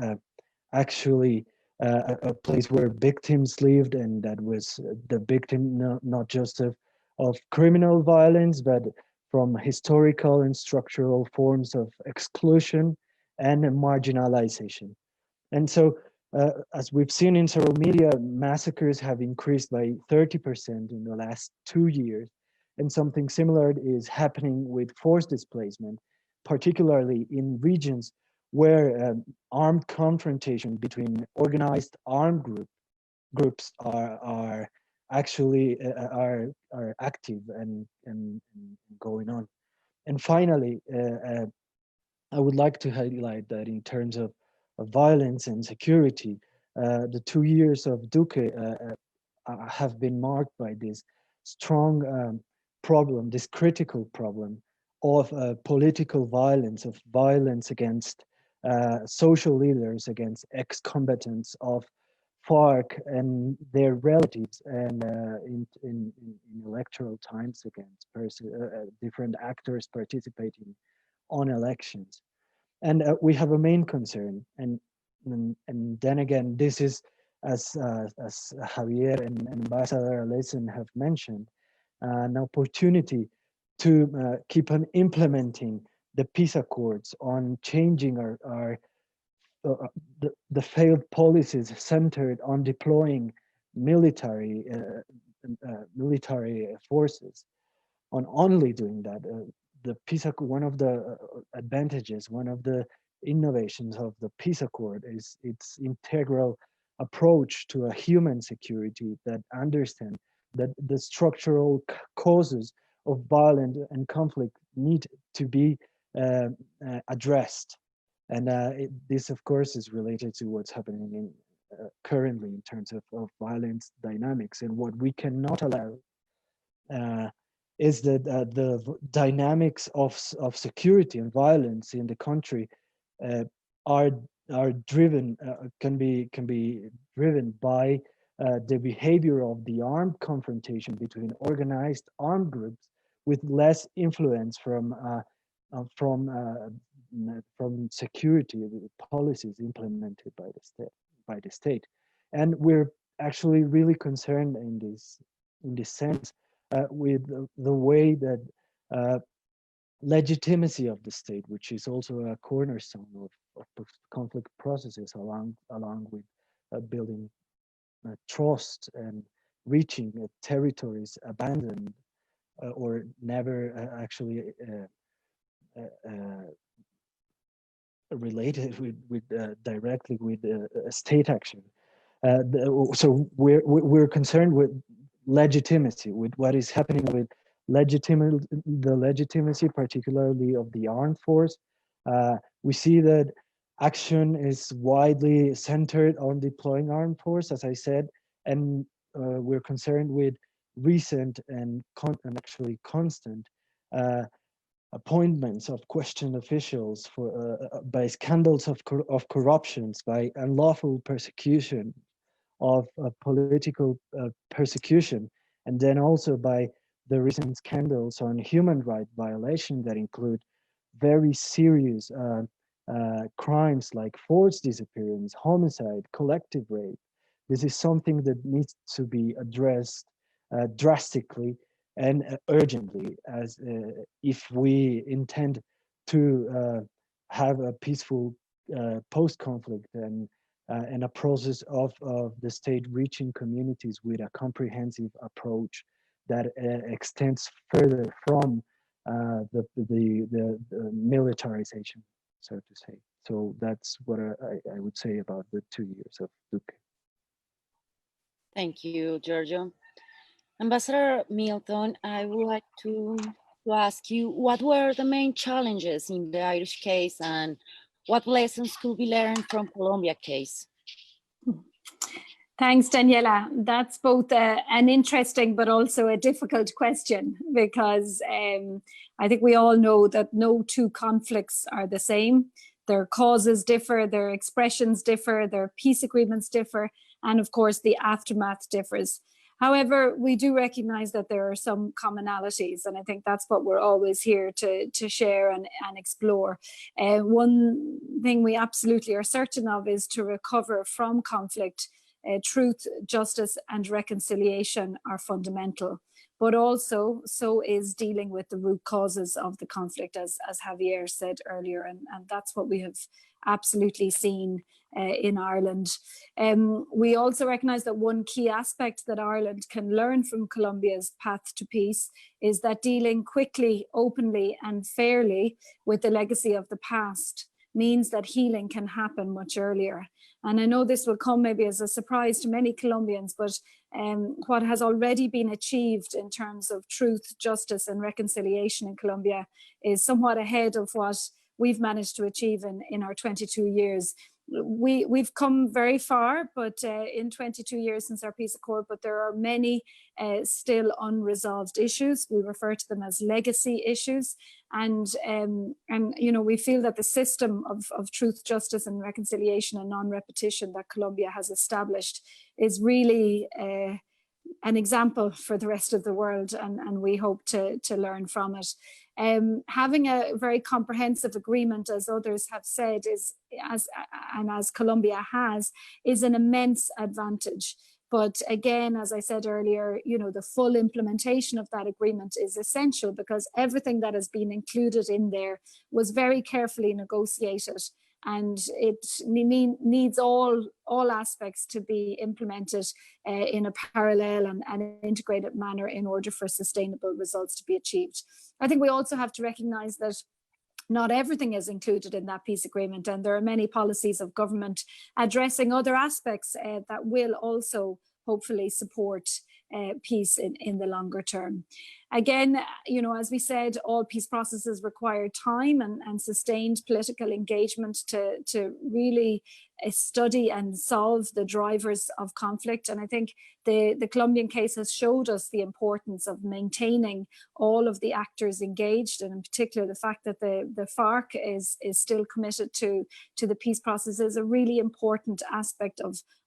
actually a place where victims lived, and that was the victim not just of criminal violence, but from historical and structural forms of exclusion and marginalization. And so, as we've seen in several media, massacres have increased by 30% in the last 2 years. And something similar is happening with forced displacement, particularly in regions where armed confrontation between organized armed groups are actually are active and going on. And finally, I would like to highlight that in terms of violence and security, the 2 years of Duque have been marked by this strong problem, this critical problem of political violence, of violence against social leaders, against ex-combatants of FARC and their relatives, and in electoral times against different actors participating on elections. And we have a main concern, and then again, this is as Javier and Ambassador Alison have mentioned, an opportunity to keep on implementing the peace accords, on changing the failed policies centered on deploying military forces, on only doing that. The peace accord, one of the advantages, one of the innovations of the peace accord is its integral approach to a human security that understands that the structural causes of violence and conflict need to be addressed. And this, of course, is related to what's happening in, currently in terms of violence dynamics. And what we cannot allow is that the dynamics of security and violence in the country are driven, can be driven by the behavior of the armed confrontation between organized armed groups with less influence from security policies implemented by the state. And we're actually really concerned in this sense with the way that legitimacy of the state, which is also a cornerstone of conflict processes, along with building trust and reaching territories abandoned or never actually related with directly with state action. So we're concerned with legitimacy, with what is happening with the legitimacy, particularly of the armed force. We see that action is widely centered on deploying armed force, as I said, and we're concerned with recent and actually constant appointments of questioned officials for by scandals of corruptions, by unlawful persecution of political persecution, and then also by the recent scandals on human rights violation that include very serious crimes like forced disappearance, homicide, collective rape. This is something that needs to be addressed drastically and urgently, as if we intend to have a peaceful post-conflict and a process of the state reaching communities with a comprehensive approach that extends further from the militarization, so to say. So that's what I would say about the 2 years of Duque. Thank you, Giorgio. Ambassador Milton, I would like to ask you, what were the main challenges in the Irish case, and what lessons could be learned from Colombia case? Thanks, Daniela. That's both an interesting but also a difficult question, because I think we all know that no two conflicts are the same. Their causes differ, their expressions differ, their peace agreements differ, and of course the aftermath differs. However, we do recognize that there are some commonalities, and I think that's what we're always here to share and explore. One thing we absolutely are certain of is to recover from conflict. Truth, justice, and reconciliation are fundamental, but also so is dealing with the root causes of the conflict, as Javier said earlier, and that's what we have absolutely seen in Ireland. We also recognize that one key aspect that Ireland can learn from Colombia's path to peace is that dealing quickly, openly, and fairly with the legacy of the past means that healing can happen much earlier. And I know this will come maybe as a surprise to many Colombians, but what has already been achieved in terms of truth, justice, and reconciliation in Colombia is somewhat ahead of what we've managed to achieve in our 22 years. We've come very far, but in 22 years since our peace accord, but there are many still unresolved issues. We refer to them as legacy issues. And you know, we feel that the system of truth, justice, and reconciliation and non-repetition that Colombia has established is really an example for the rest of the world, and we hope to learn from it. Having a very comprehensive agreement, as others have said, as Colombia has, is an immense advantage. But again, as I said earlier, you know, the full implementation of that agreement is essential, because everything that has been included in there was very carefully negotiated, and it needs all aspects to be implemented in a parallel and integrated manner in order for sustainable results to be achieved. I think we also have to recognize that not everything is included in that peace agreement, and there are many policies of government addressing other aspects that will also hopefully support peace in the longer term. Again, you know, as we said, all peace processes require time and sustained political engagement to really study and solve the drivers of conflict. And I think the Colombian case has showed us the importance of maintaining all of the actors engaged, and in particular the fact that the FARC is still committed to the peace process is a really important aspect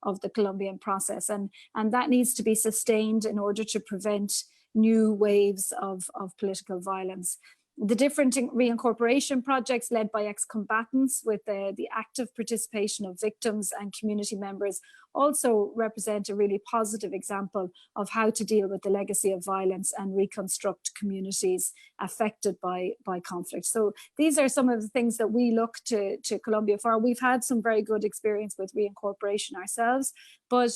of the Colombian process, and that needs to be sustained in order to prevent new waves of political violence. The different reincorporation projects led by ex-combatants with the active participation of victims and community members also represent a really positive example of how to deal with the legacy of violence and reconstruct communities affected by conflict. So these are some of the things that we look to Colombia for. We've had some very good experience with reincorporation ourselves, but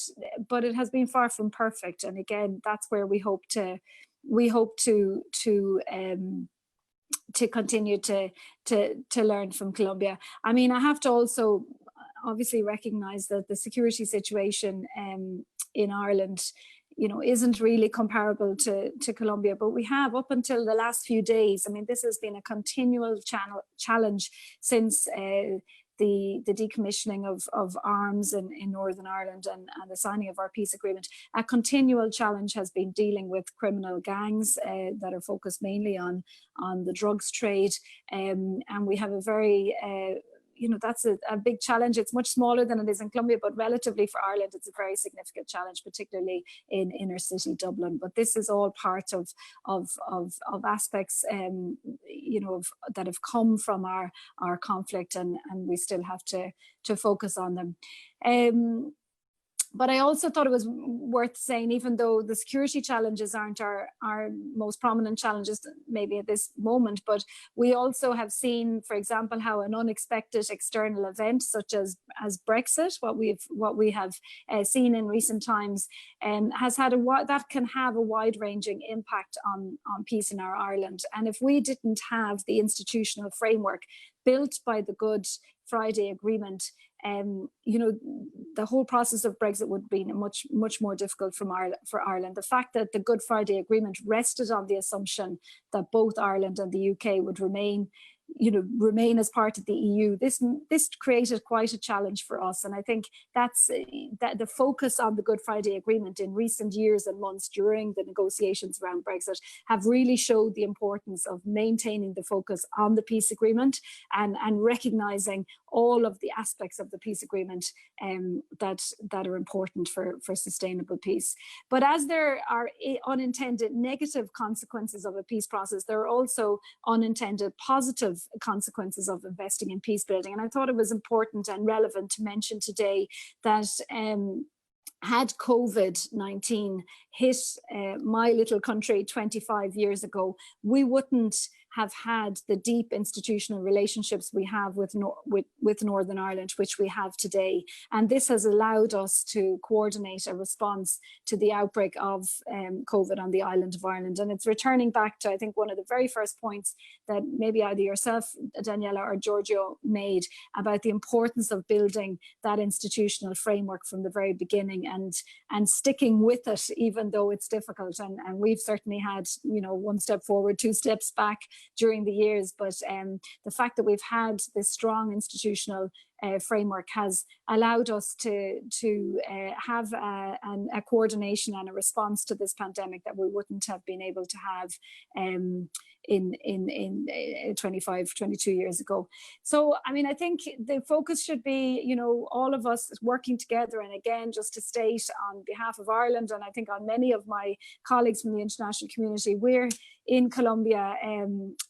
it has been far from perfect. And again, that's where we hope to continue to learn from Colombia. I mean, I have to also obviously recognize that the security situation in Ireland, you know, isn't really comparable to Colombia, but we have, up until the last few days, I mean, this has been a continual challenge since the decommissioning of arms in Northern Ireland and the signing of our peace agreement. A continual challenge has been dealing with criminal gangs that are focused mainly on the drugs trade, and we have a very you know, that's a big challenge. It's much smaller than it is in Colombia, but relatively for Ireland, it's a very significant challenge, particularly in inner city Dublin. But this is all part of aspects, you know, that have come from our conflict, and we still have to focus on them. But I also thought it was worth saying, even though the security challenges aren't our most prominent challenges maybe at this moment, but we also have seen, for example, how an unexpected external event such as Brexit, what we have seen in recent times, has had that can have a wide-ranging impact on peace in our Ireland. And if we didn't have the institutional framework built by the Good Friday Agreement, you know, the whole process of Brexit would be much more difficult for Ireland. The fact that the Good Friday Agreement rested on the assumption that both Ireland and the UK would remain remain as part of the EU. This created quite a challenge for us, and I think that's that the focus on the Good Friday Agreement in recent years and months during the negotiations around Brexit have really showed the importance of maintaining the focus on the peace agreement and recognising all of the aspects of the peace agreement that are important for sustainable peace. But as there are unintended negative consequences of a peace process, there are also unintended positive consequences of investing in peace building. And I thought it was important and relevant to mention today that had COVID-19 hit my little country 25 years ago, we wouldn't have had the deep institutional relationships we have with Northern Ireland, which we have today. And this has allowed us to coordinate a response to the outbreak of COVID on the island of Ireland. And it's returning back to, I think, one of the very first points that maybe either yourself, Daniela, or Giorgio made about the importance of building that institutional framework from the very beginning and sticking with it, even though it's difficult. And we've certainly had, one step forward, two steps back during the years, but the fact that we've had this strong institutional framework has allowed us to have a coordination and a response to this pandemic that we wouldn't have been able to have in 25, 22 years ago. So, I mean, I think the focus should be, all of us working together. And again, just to state on behalf of Ireland, and I think on many of my colleagues from the international community, we're in Colombia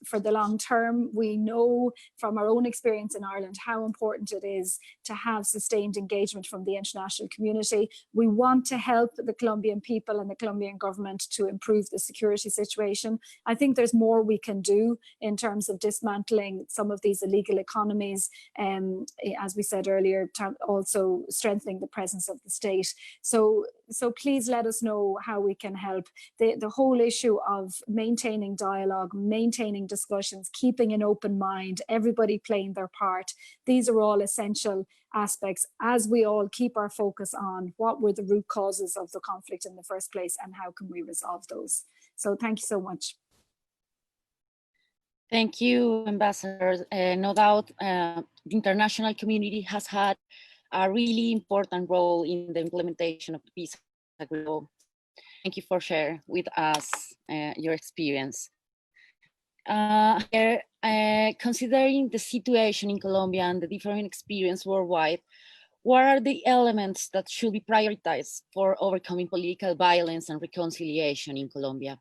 for the long term. We know from our own experience in Ireland how important it is to have sustained engagement from the international community. We want to help the Colombian people and the Colombian government to improve the security situation. I think there's more we can do in terms of dismantling some of these illegal economies, as we said earlier, also strengthening the presence of the state. So please let us know how we can help. The whole issue of maintaining dialogue, maintaining discussions, keeping an open mind, everybody playing their part, these are all essential aspects as we all keep our focus on what were the root causes of the conflict in the first place and how can we resolve those. So thank you so much. Thank you, Ambassador. No doubt the international community has had a really important role in the implementation of the peace agreement. Thank you for sharing with us your experience. Considering the situation in Colombia and the different experience worldwide, what are the elements that should be prioritized for overcoming political violence and reconciliation in Colombia?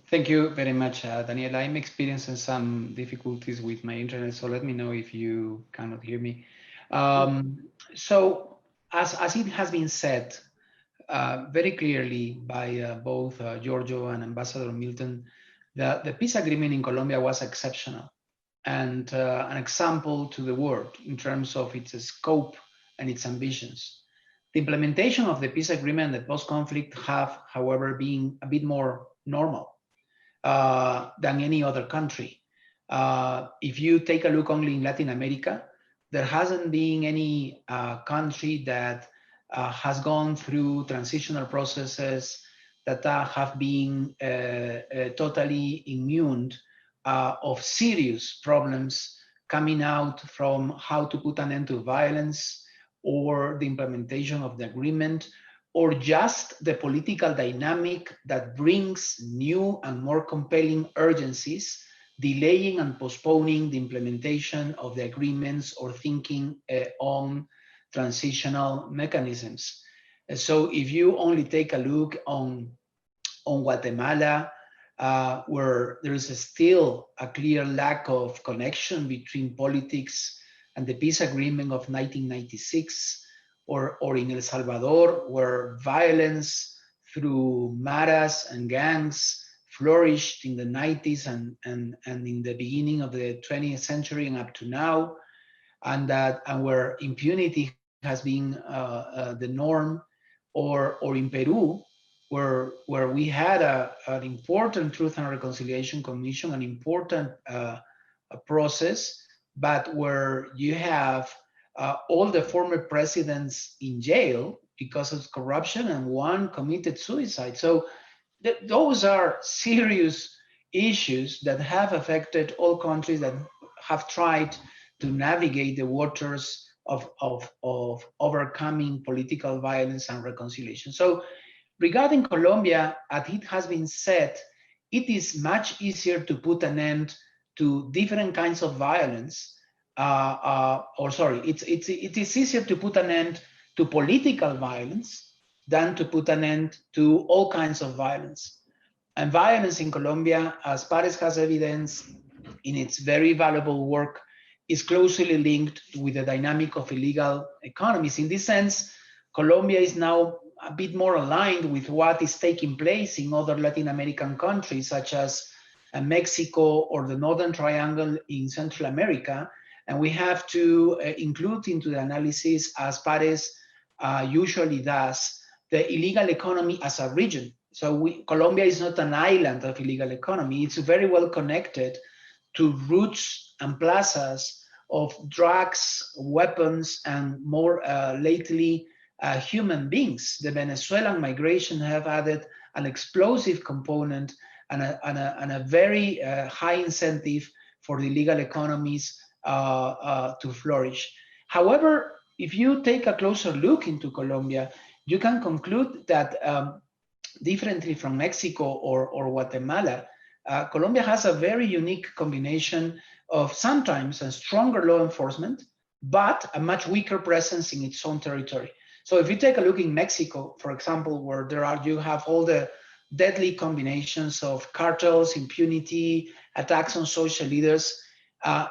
Thank you very much, Daniela. I'm experiencing some difficulties with my internet, so let me know if you cannot hear me. So, as it has been said very clearly by both Giorgio and Ambassador Milton, the peace agreement in Colombia was exceptional and an example to the world in terms of its scope and its ambitions. The implementation of the peace agreement and the post-conflict have, however, been a bit more normal than any other country. If you take a look only in Latin America, there hasn't been any country that has gone through transitional processes that have been totally immune of serious problems coming out from how to put an end to violence or the implementation of the agreement, or just the political dynamic that brings new and more compelling urgencies, delaying and postponing the implementation of the agreements or thinking on transitional mechanisms. So if you only take a look on Guatemala, where there is still a clear lack of connection between politics and the peace agreement of 1996, or in El Salvador, where violence through maras and gangs flourished in the 90s and in the beginning of the 20th century and up to now, and where impunity has been the norm, or in Peru, where we had an important Truth and Reconciliation Commission, an important process, but where you have all the former presidents in jail because of corruption and one committed suicide. So those are serious issues that have affected all countries that have tried to navigate the waters of overcoming political violence and reconciliation. So regarding Colombia, as it has been said, it is much easier to put an end to different kinds of violence, it is easier to put an end to political violence than to put an end to all kinds of violence. And violence in Colombia, as Pares has evidence in its very valuable work, is closely linked with the dynamic of illegal economies. In this sense, Colombia is now a bit more aligned with what is taking place in other Latin American countries, such as Mexico or the Northern Triangle in Central America. And we have to include into the analysis, as Pares usually does, the illegal economy as a region. So Colombia is not an island of illegal economy. It's very well connected to routes and plazas of drugs, weapons, and more lately, human beings. The Venezuelan migration have added an explosive component and a very high incentive for the illegal economies to flourish. However, if you take a closer look into Colombia, you can conclude that differently from Mexico or Guatemala, Colombia has a very unique combination of sometimes a stronger law enforcement, but a much weaker presence in its own territory. So if you take a look in Mexico, for example, where you have all the deadly combinations of cartels, impunity, attacks on social leaders,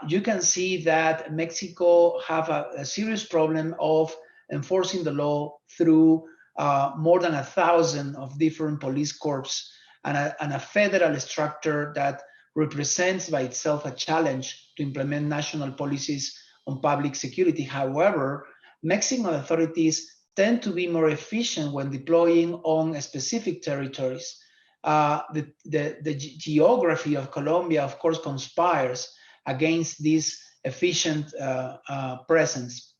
you can see that Mexico have a serious problem of enforcing the law through more than 1,000 of different police corps and a federal structure that represents by itself a challenge to implement national policies on public security. However, Mexican authorities tend to be more efficient when deploying on specific territories. The geography of Colombia, of course, conspires against this efficient presence.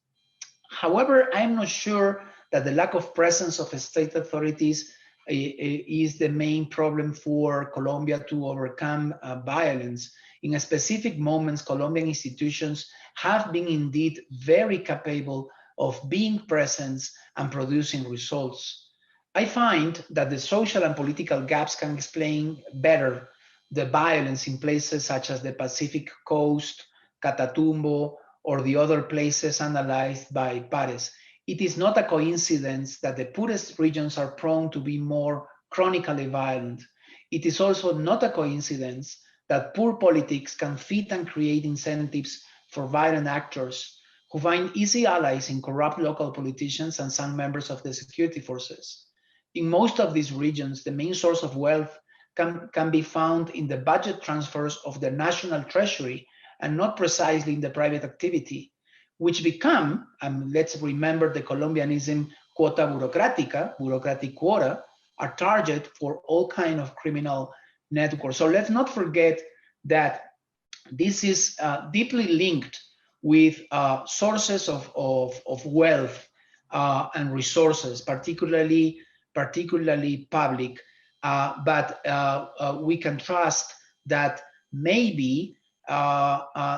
However, I'm not sure that the lack of presence of state authorities is the main problem for Colombia to overcome violence. In specific moments, Colombian institutions have been indeed very capable of being present and producing results. I find that the social and political gaps can explain better the violence in places such as the Pacific Coast, Catatumbo, or the other places analyzed by Pares. It is not a coincidence that the poorest regions are prone to be more chronically violent. It is also not a coincidence that poor politics can fit and create incentives for violent actors who find easy allies in corrupt local politicians and some members of the security forces. In most of these regions, the main source of wealth can be found in the budget transfers of the national treasury and not precisely in the private activity, which become, let's remember the Colombianism quota burocrática, bureaucratic quota, a target for all kinds of criminal networks. So let's not forget that this is deeply linked with sources of wealth and resources, particularly public, but we can trust that maybe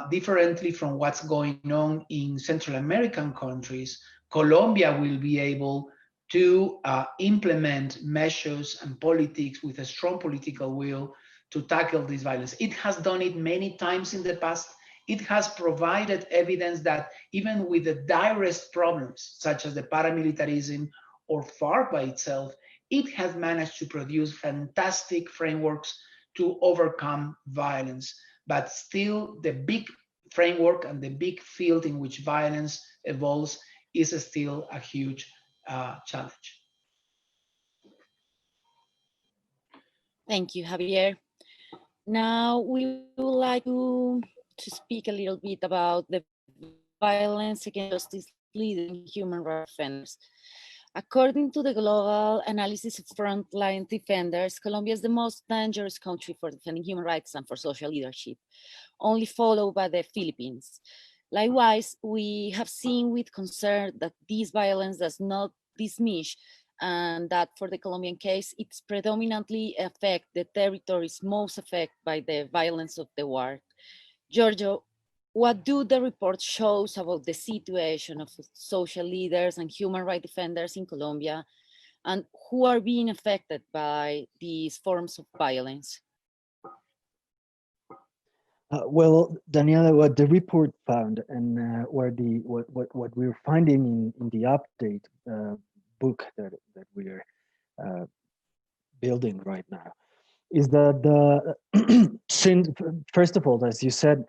differently from what's going on in Central American countries, Colombia will be able to implement measures and politics with a strong political will to tackle this violence. It has done it many times in the past. It has provided evidence that even with the direst problems, such as the paramilitarism or FARC by itself, it has managed to produce fantastic frameworks to overcome violence. But still, the big framework and the big field in which violence evolves is still a huge challenge. Thank you, Javier. Now we would like to speak a little bit about the violence against justice leaders and human rights defenders. According to the global analysis of frontline defenders, Colombia is the most dangerous country for defending human rights and for social leadership, only followed by the Philippines. Likewise, we have seen with concern that this violence does not diminish and that for the Colombian case, it's predominantly affect the territories most affected by the violence of the war. Giorgio, what do the report shows about the situation of social leaders and human rights defenders in Colombia, and who are being affected by these forms of violence? Well, Daniela, what the report found, and what we're finding in the update book that we are building right now, is that since, first of all, as you said,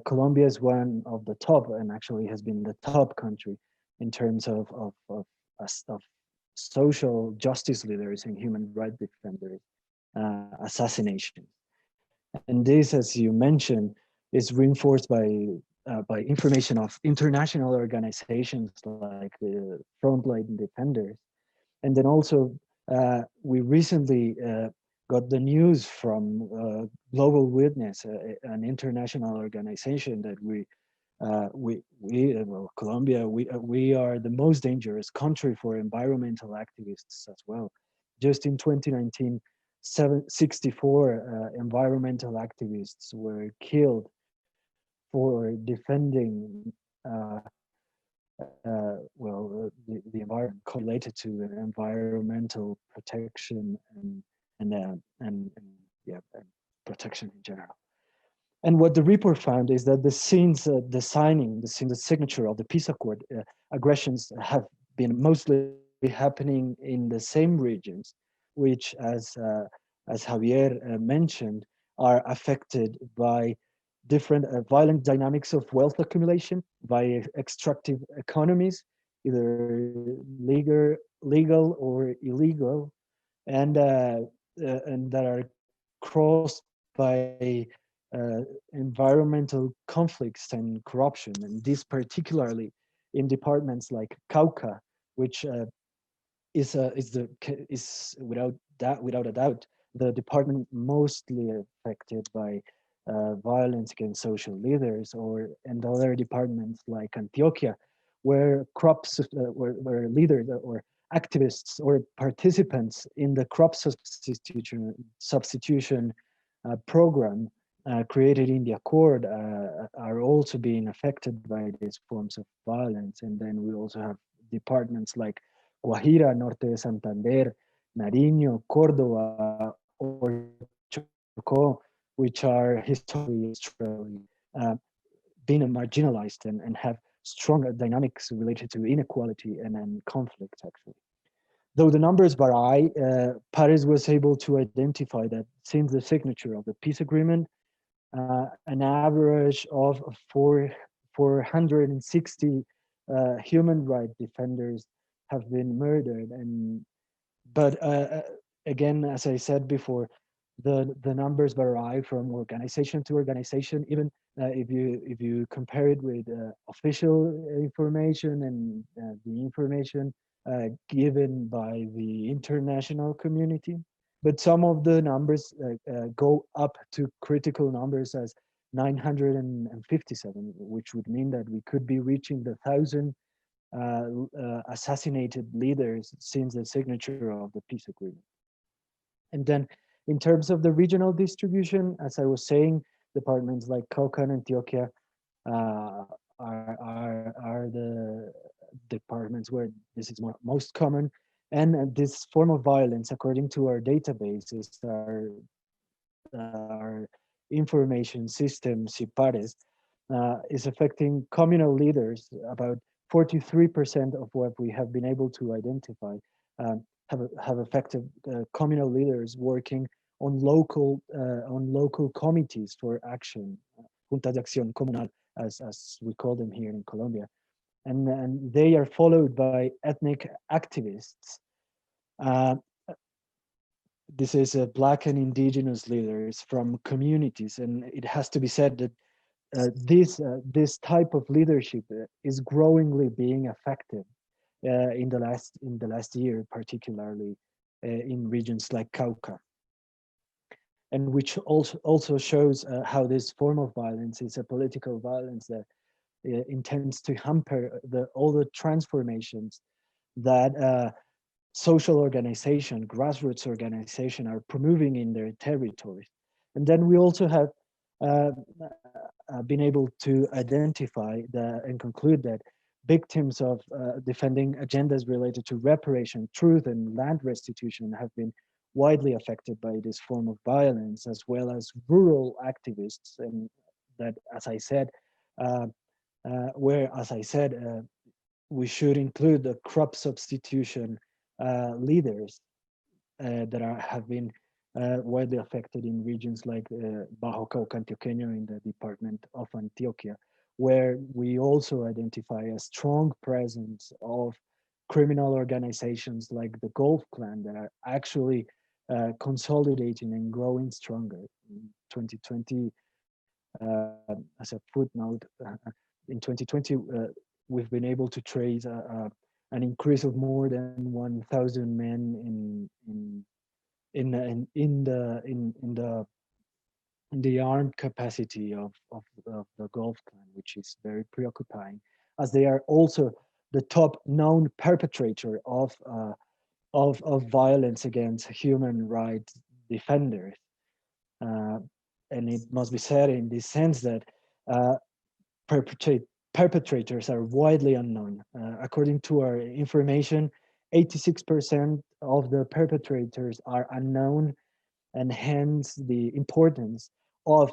Colombia is one of the top, and actually has been the top country in terms of social justice leaders and human rights defenders assassination. And this, as you mentioned, is reinforced by information of international organizations like the Frontline Defenders. And then also, we recently got the news from Global Witness, an international organization that well, Colombia, we are the most dangerous country for environmental activists as well. Just in 2019, 64 environmental activists were killed for defending the environment related to environmental protection and protection in general. And what the report found is that since the signature of the peace accord, aggressions have been mostly happening in the same regions, which, as Javier mentioned, are affected by different violent dynamics of wealth accumulation, by extractive economies, either legal or illegal, and that are crossed by environmental conflicts and corruption, and this particularly in departments like Cauca, which is without a doubt the department mostly affected by violence against social leaders, and other departments like Antioquia, where where leaders or activists or participants in the crop substitution program created in the accord are also being affected by these forms of violence. And then we also have departments like Guajira, Norte de Santander, Nariño, Córdoba, or Chocó, which are historically been marginalized and have stronger dynamics related to inequality and conflict, actually. Though the numbers vary, Paris was able to identify that since the signature of the peace agreement, an average of 460 human rights defenders have been murdered. But again, as I said before, the numbers vary from organization to organization. Even if you compare it with official information and the information given by the international community, but some of the numbers go up to critical numbers as 957, which would mean that we could be reaching the 1,000 assassinated leaders since the signature of the peace agreement. And then in terms of the regional distribution, as I was saying, departments like Cauca and Antioquia are the departments where this is most common. And this form of violence, according to our databases, our information system, CIPARES, is affecting communal leaders. About 43% of what we have been able to identify have affected communal leaders working on local committees for action, Juntas de Acción Comunal, as we call them here in Colombia. And they are followed by ethnic activists. This is Black and indigenous leaders from communities, and it has to be said that this type of leadership is growingly being effective in the last year, particularly in regions like Cauca, and which also shows how this form of violence is a political violence that intends to hamper all the transformations that social organization, grassroots organization are promoving in their territories. And then we also have been able to identify and conclude that victims of defending agendas related to reparation, truth, and land restitution have been widely affected by this form of violence, as well as rural activists. And that, as I said, we should include the crop substitution leaders that have been widely affected in regions like Bajo Cauca, Antioqueño, in the department of Antioquia, where we also identify a strong presence of criminal organizations like the Gulf Clan that are actually consolidating and growing stronger. In 2020, as a footnote, in 2020, we've been able to trace an increase of more than 1,000 men in the armed capacity of the Gulf Clan, which is very preoccupying, as they are also the top known perpetrator of violence against human rights defenders. And it must be said in this sense that perpetrators are widely unknown. According to our information, 86% of the perpetrators are unknown, and hence the importance of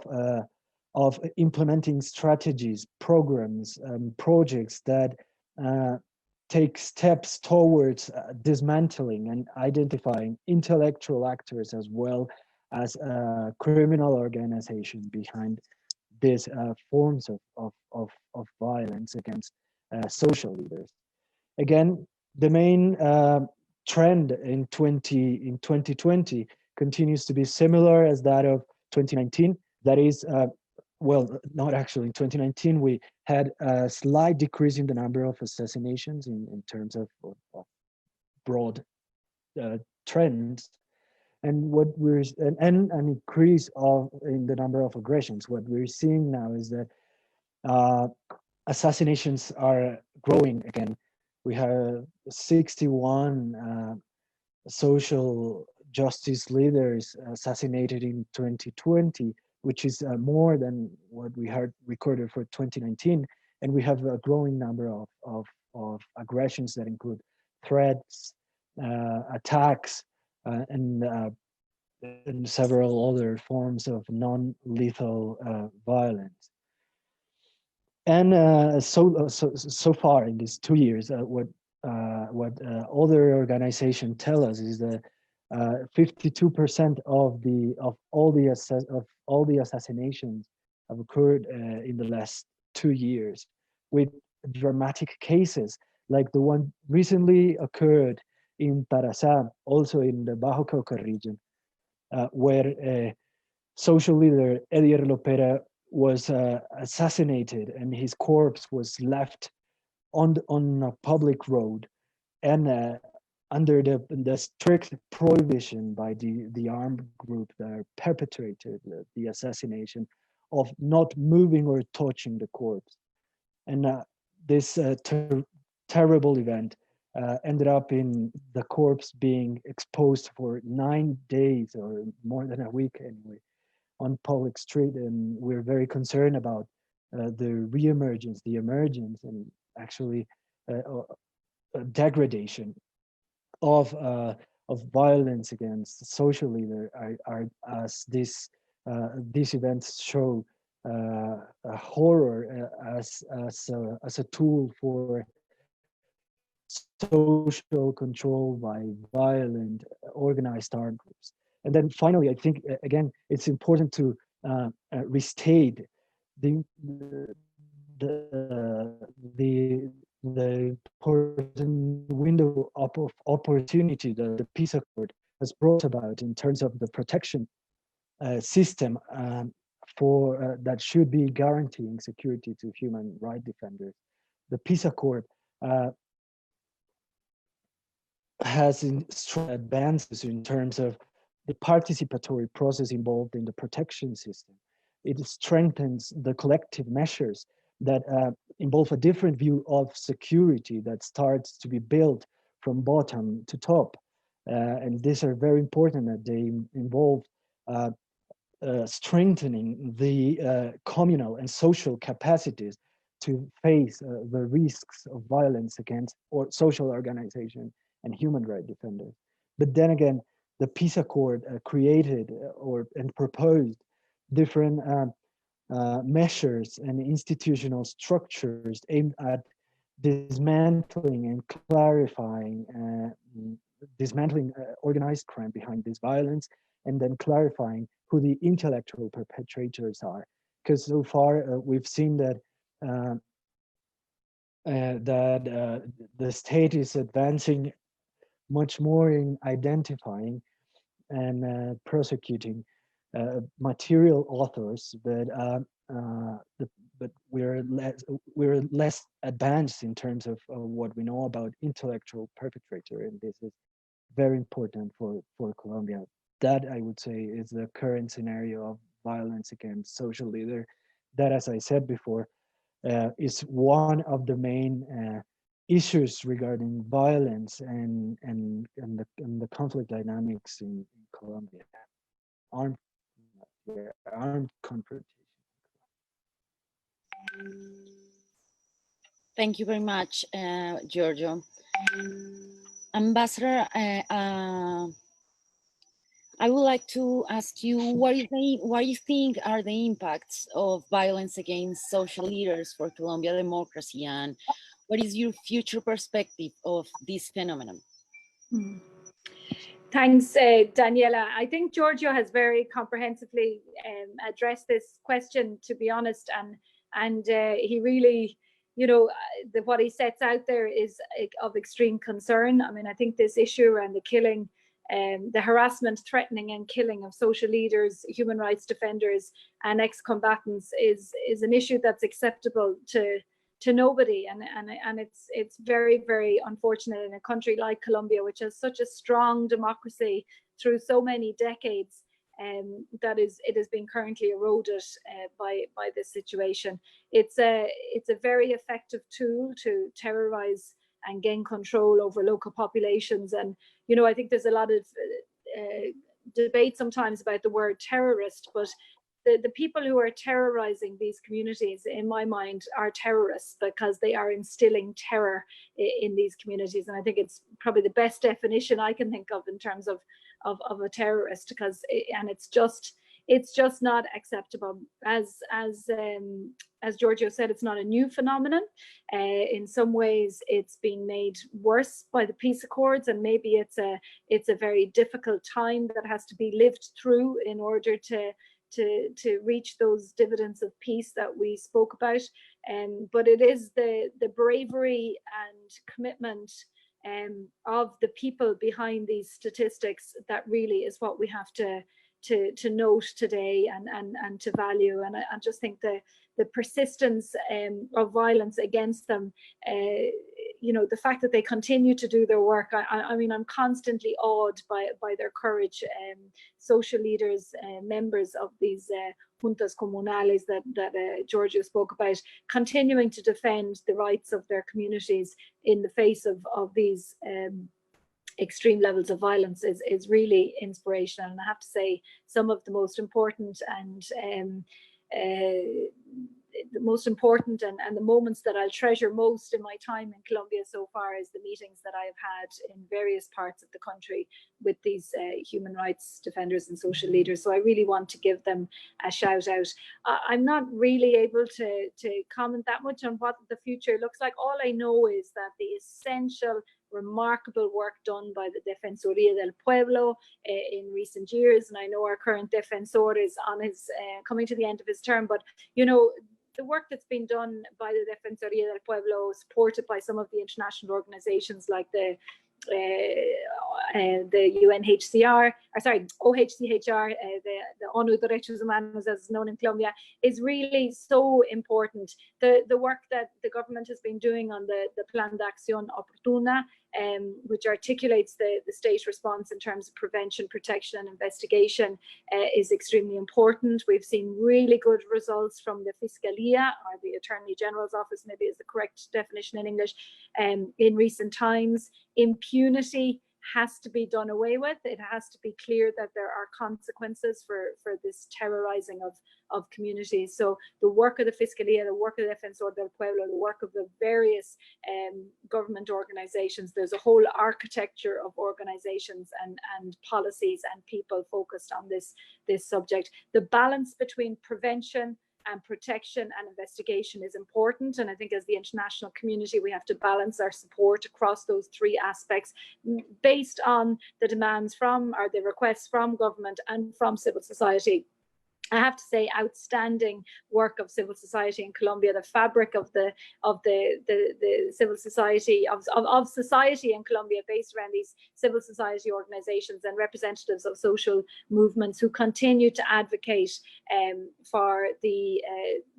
implementing strategies, programs, projects that take steps towards dismantling and identifying intellectual actors as well as criminal organizations behind these forms of violence against social leaders. Again, the main trend in 2020 continues to be similar as that of 2019. That is, well, not actually. In 2019, we had a slight decrease in the number of assassinations in terms of broad trends, and what we're and an increase in the number of aggressions. What we're seeing now is that assassinations are growing again. We have 61 social justice leaders assassinated in 2020, which is more than what we had recorded for 2019. And we have a growing number of aggressions that include threats, attacks, and several other forms of non-lethal violence. And so far in these 2 years, what other organizations tell us is that 52% of all the assassinations have occurred in the last 2 years, with dramatic cases like the one recently occurred in Tarazá, also in the Bajo Cauca region, where social leader Edier Lopera was assassinated, and his corpse was left on a public road, and under the strict prohibition by the armed group that perpetrated the assassination of not moving or touching the corpse. And this terrible event ended up in the corpse being exposed for 9 days, or more than a week anyway, on public street. And we're very concerned about the reemergence, the emergence, and actually degradation of violence against social leader, as these events show, a horror as a tool for social control by violent organized armed groups. And then finally, I think again it's important to restate the important window of opportunity that the peace accord has brought about in terms of the protection system for that should be guaranteeing security to human rights defenders. The peace accord has strong advances in terms of the participatory process involved in the protection system. It strengthens the collective measures that involve a different view of security that starts to be built from bottom to top. And these are very important that they involve strengthening the communal and social capacities to face the risks of violence against or social organization and human rights defenders. But then again, the peace accord created and proposed different measures and institutional structures aimed at dismantling and clarifying, dismantling organized crime behind this violence, and then clarifying who the intellectual perpetrators are. Because so far we've seen that the state is advancing much more in identifying and prosecuting material authors, but we're less advanced in terms of what we know about intellectual perpetrator, and this is very important for Colombia. That, I would say, is the current scenario of violence against social leader. That, as I said before, is one of the main issues regarding violence and the conflict dynamics in Colombia. Armed confrontation. Thank you very much, Giorgio. Ambassador, I would like to ask you, what do you think are the impacts of violence against social leaders for Colombia democracy, and what is your future perspective of this phenomenon? Thanks, Daniela. I think Giorgio has very comprehensively addressed this question, to be honest, and he really, what he sets out there is of extreme concern. I mean, I think this issue around the killing, the harassment, threatening and killing of social leaders, human rights defenders and ex-combatants is an issue that's acceptable to nobody, and it's very, very unfortunate in a country like Colombia, which has such a strong democracy through so many decades, that it has been currently eroded by this situation. It's a very effective tool to terrorize and gain control over local populations. And I think there's a lot of debate sometimes about the word terrorist, but the people who are terrorizing these communities, in my mind, are terrorists because they are instilling terror in these communities. And I think it's probably the best definition I can think of in terms of a terrorist, because it's just not acceptable. As Giorgio said, it's not a new phenomenon. In some ways, it's been made worse by the peace accords, and maybe it's a very difficult time that has to be lived through in order to reach those dividends of peace that we spoke about. But it is the bravery and commitment of the people behind these statistics that really is what we have to note today and to value. And I just think the persistence of violence against them, the fact that they continue to do their work, I mean, I'm constantly awed by their courage. Social leaders, members of these juntas comunales that Giorgio spoke about, continuing to defend the rights of their communities in the face of these extreme levels of violence is really inspirational. And I have to say, some of the most important and the moments that I'll treasure most in my time in Colombia so far is the meetings that I have had in various parts of the country with these human rights defenders and social leaders. So I really want to give them a shout out. I'm not really able to comment that much on what the future looks like. All I know is that the essential, remarkable work done by the Defensoría del Pueblo in recent years, and I know our current defensor is on his coming to the end of his term, but the work that's been done by the Defensoría del Pueblo, supported by some of the international organizations like the UNHCR, OHCHR, the ONU Derechos Humanos, as is known in Colombia, is really so important. The work that the government has been doing on the Plan de Acción Oportuna which articulates the state response in terms of prevention, protection and investigation, is extremely important. We've seen really good results from the Fiscalia, or the Attorney General's Office, maybe is the correct definition in English, in recent times. Impunity has to be done away with. It has to be clear that there are consequences for this terrorizing of communities. So the work of the Fiscalia, the work of the Defensor del Pueblo, the work of the various government organizations, there's a whole architecture of organizations and policies and people focused on this subject. The balance between prevention and protection and investigation is important. And I think as the international community, we have to balance our support across those three aspects based on the demands from, or the requests from government and from civil society. I have to say, outstanding work of civil society in Colombia. The fabric of the civil society of society in Colombia, based around these civil society organizations and representatives of social movements who continue to advocate for the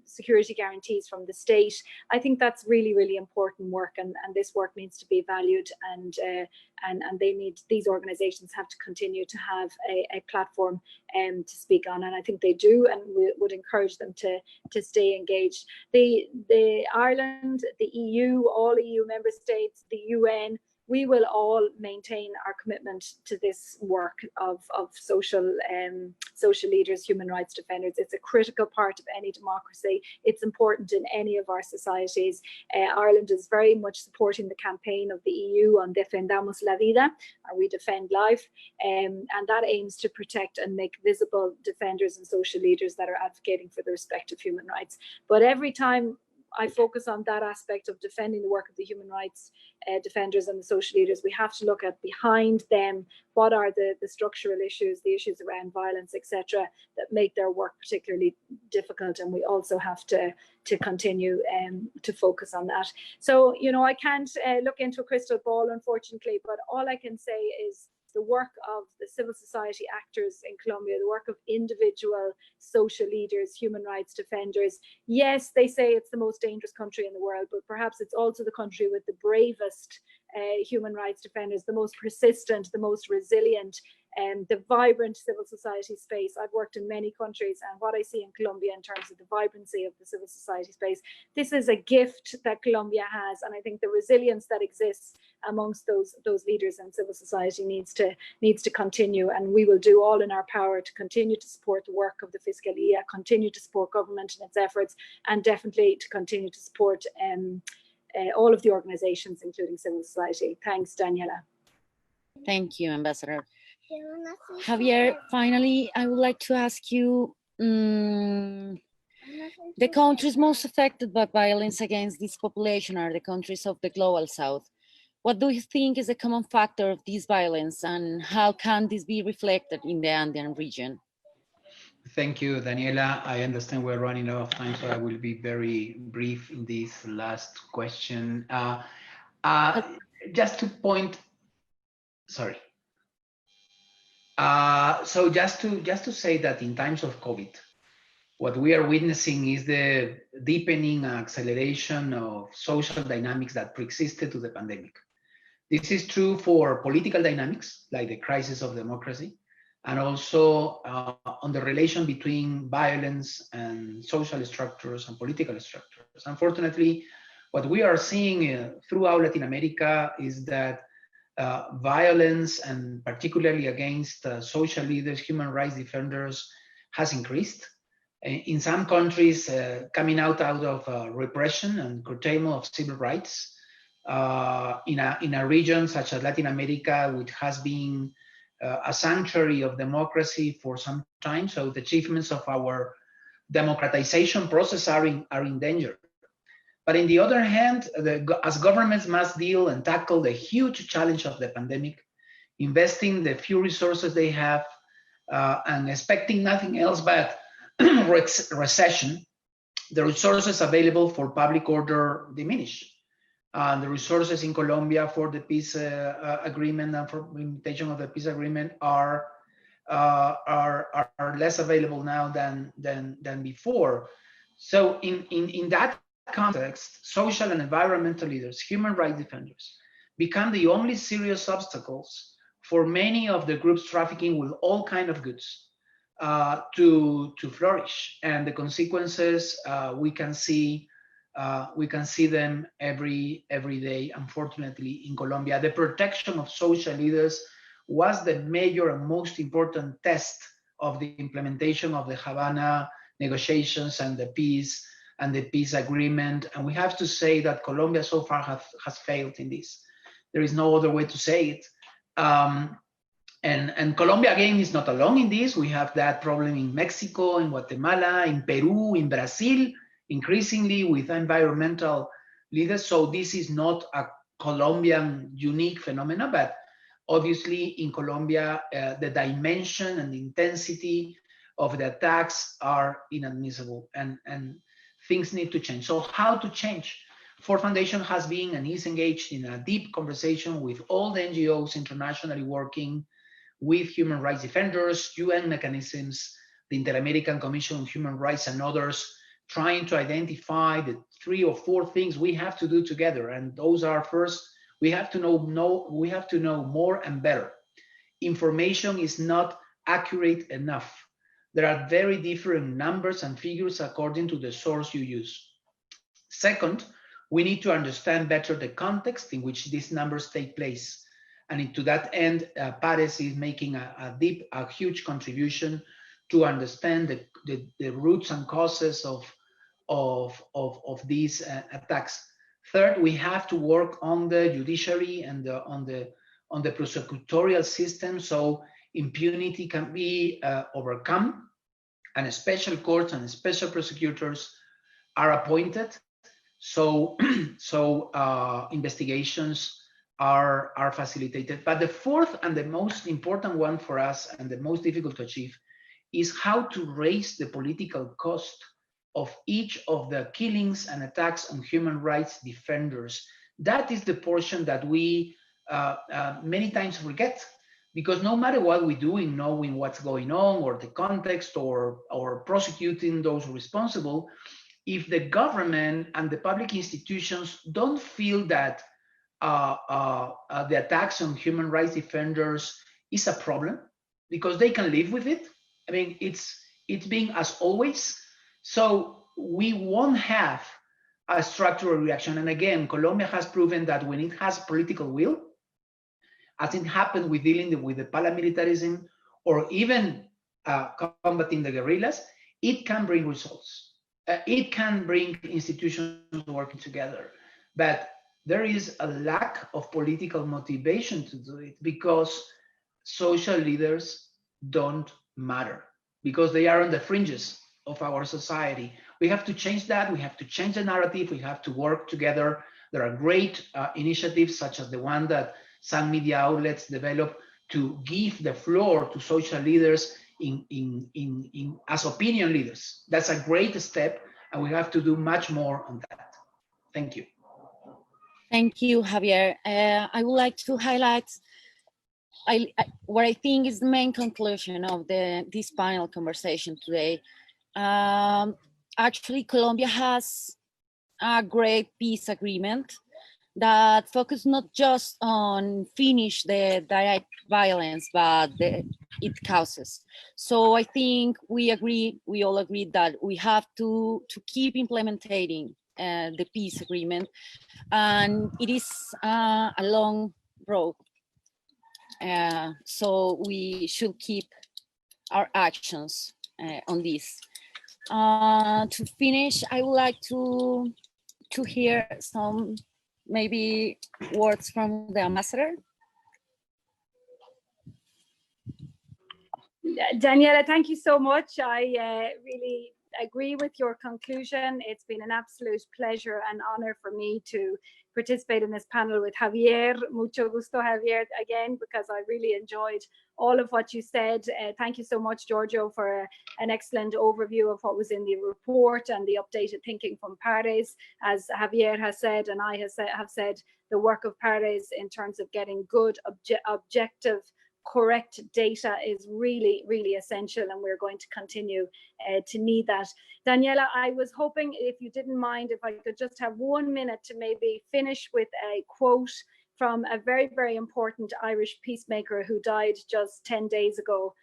security guarantees from the state. I think that's really, really important work, and this work needs to be valued, and these organizations have to continue to have a platform to speak on, and I think they do, and we would encourage them to stay engaged. The Ireland, the EU, all EU member states, the UN, we will all maintain our commitment to this work of social leaders, human rights defenders. It's a critical part of any democracy. It's important in any of our societies. Ireland is very much supporting the campaign of the EU on Defendamos la Vida, or We Defend Life, and that aims to protect and make visible defenders and social leaders that are advocating for the respect of human rights. But every time I focus on that aspect of defending the work of the human rights defenders and the social leaders, we have to look at behind them, what are the structural issues, the issues around violence, etc., that make their work particularly difficult, and we also have to continue to focus on that. So, you know, I can't look into a crystal ball, unfortunately, but all I can say is the work of the civil society actors in Colombia, the work of individual social leaders, human rights defenders. Yes, they say it's the most dangerous country in the world, but perhaps it's also the country with the bravest human rights defenders, the most persistent, the most resilient, the vibrant civil society space. I've worked in many countries, and what I see in Colombia in terms of the vibrancy of the civil society space, this is a gift that Colombia has, and I think the resilience that exists amongst those leaders in civil society needs to continue, and we will do all in our power to continue to support the work of the Fiscalia, continue to support government in its efforts, and definitely to continue to support all of the organizations, including civil society. Thanks, Daniela. Thank you, Ambassador. Javier, finally, I would like to ask you, the countries most affected by violence against this population are the countries of the Global South. What do you think is a common factor of this violence, and how can this be reflected in the Andean region? Thank you, Daniela. I understand we're running out of time, so I will be very brief in this last question. Just to point, sorry. So just to say that in times of COVID, what we are witnessing is the deepening acceleration of social dynamics that pre-existed to the pandemic. This is true for political dynamics, like the crisis of democracy, and also on the relation between violence and social structures and political structures. Unfortunately, what we are seeing throughout Latin America is that violence, and particularly against social leaders, human rights defenders, has increased. In some countries, coming out of repression and curtailment of civil rights, in a region such as Latin America, which has been a sanctuary of democracy for some time. So the achievements of our democratization process are in danger. But on the other hand, as governments must deal and tackle the huge challenge of the pandemic, investing the few resources they have and expecting nothing else but recession, the resources available for public order diminish. The resources in Colombia for the peace agreement and for implementation of the peace agreement are less available now than before. So in that context, social and environmental leaders, human rights defenders, become the only serious obstacles for many of the groups trafficking with all kinds of goods to flourish. And the consequences we can see them every day, unfortunately, in Colombia. The protection of social leaders was the major and most important test of the implementation of the Havana negotiations and the peace agreement. And we have to say that Colombia so far has failed in this. There is no other way to say it. And Colombia, again, is not alone in this. We have that problem in Mexico, in Guatemala, in Peru, in Brazil, increasingly with environmental leaders. So this is not a Colombian unique phenomena, but obviously in Colombia, the dimension and the intensity of the attacks are inadmissible, and things need to change. So how to change? Ford Foundation has been and is engaged in a deep conversation with all the NGOs internationally working with human rights defenders, UN mechanisms, the Inter-American Commission on Human Rights, and others, trying to identify the 3 or 4 things we have to do together. And those are, first, we have to know more and better. Information is not accurate enough. There are very different numbers and figures according to the source you use. Second, we need to understand better the context in which these numbers take place. And to that end, Pares is making a huge contribution to understand the roots and causes of these attacks. Third, we have to work on the judiciary and on the prosecutorial system, so impunity can be overcome, and special courts and special prosecutors are appointed, so investigations are facilitated. But the fourth and the most important one for us, and the most difficult to achieve, is how to raise the political cost of each of the killings and attacks on human rights defenders. That is the portion that we many times forget, because no matter what we do in knowing what's going on, or the context, or prosecuting those responsible, if the government and the public institutions don't feel that the attacks on human rights defenders is a problem, because they can live with it. I mean, it's being as always. So we won't have a structural reaction. And again, Colombia has proven that when it has political will, as it happened with dealing with the paramilitarism, or even combating the guerrillas, it can bring results. It can bring institutions working together. But there is a lack of political motivation to do it, because social leaders don't matter, because they are on the fringes of our society. We have to change that. We have to change the narrative. We have to work together. There are great initiatives, such as the one that some media outlets develop to give the floor to social leaders as opinion leaders. That's a great step, and we have to do much more on that. Thank you. Thank you, Javier. I would like to highlight what I think is the main conclusion of this panel conversation today. Actually, Colombia has a great peace agreement that focuses not just on finish the direct violence, but it causes. So I think we all agree that we have to keep implementing the peace agreement, and it is a long road. So we should keep our actions on this. To finish, I would like to hear some maybe words from the ambassador. Daniela, thank you so much. I really agree with your conclusion. It's been an absolute pleasure and honor for me to participate in this panel with Javier. Mucho gusto, Javier, again, because I really enjoyed all of what you said. Thank you so much, Giorgio, for an excellent overview of what was in the report and the updated thinking from Pares. As Javier has said, and I have said, the work of Pares in terms of getting good, objective, correct data is really, really essential, and we're going to continue to need that. Daniela, I was hoping, if you didn't mind, if I could just have 1 minute to maybe finish with a quote from a very, very important Irish peacemaker who died just 10 days ago,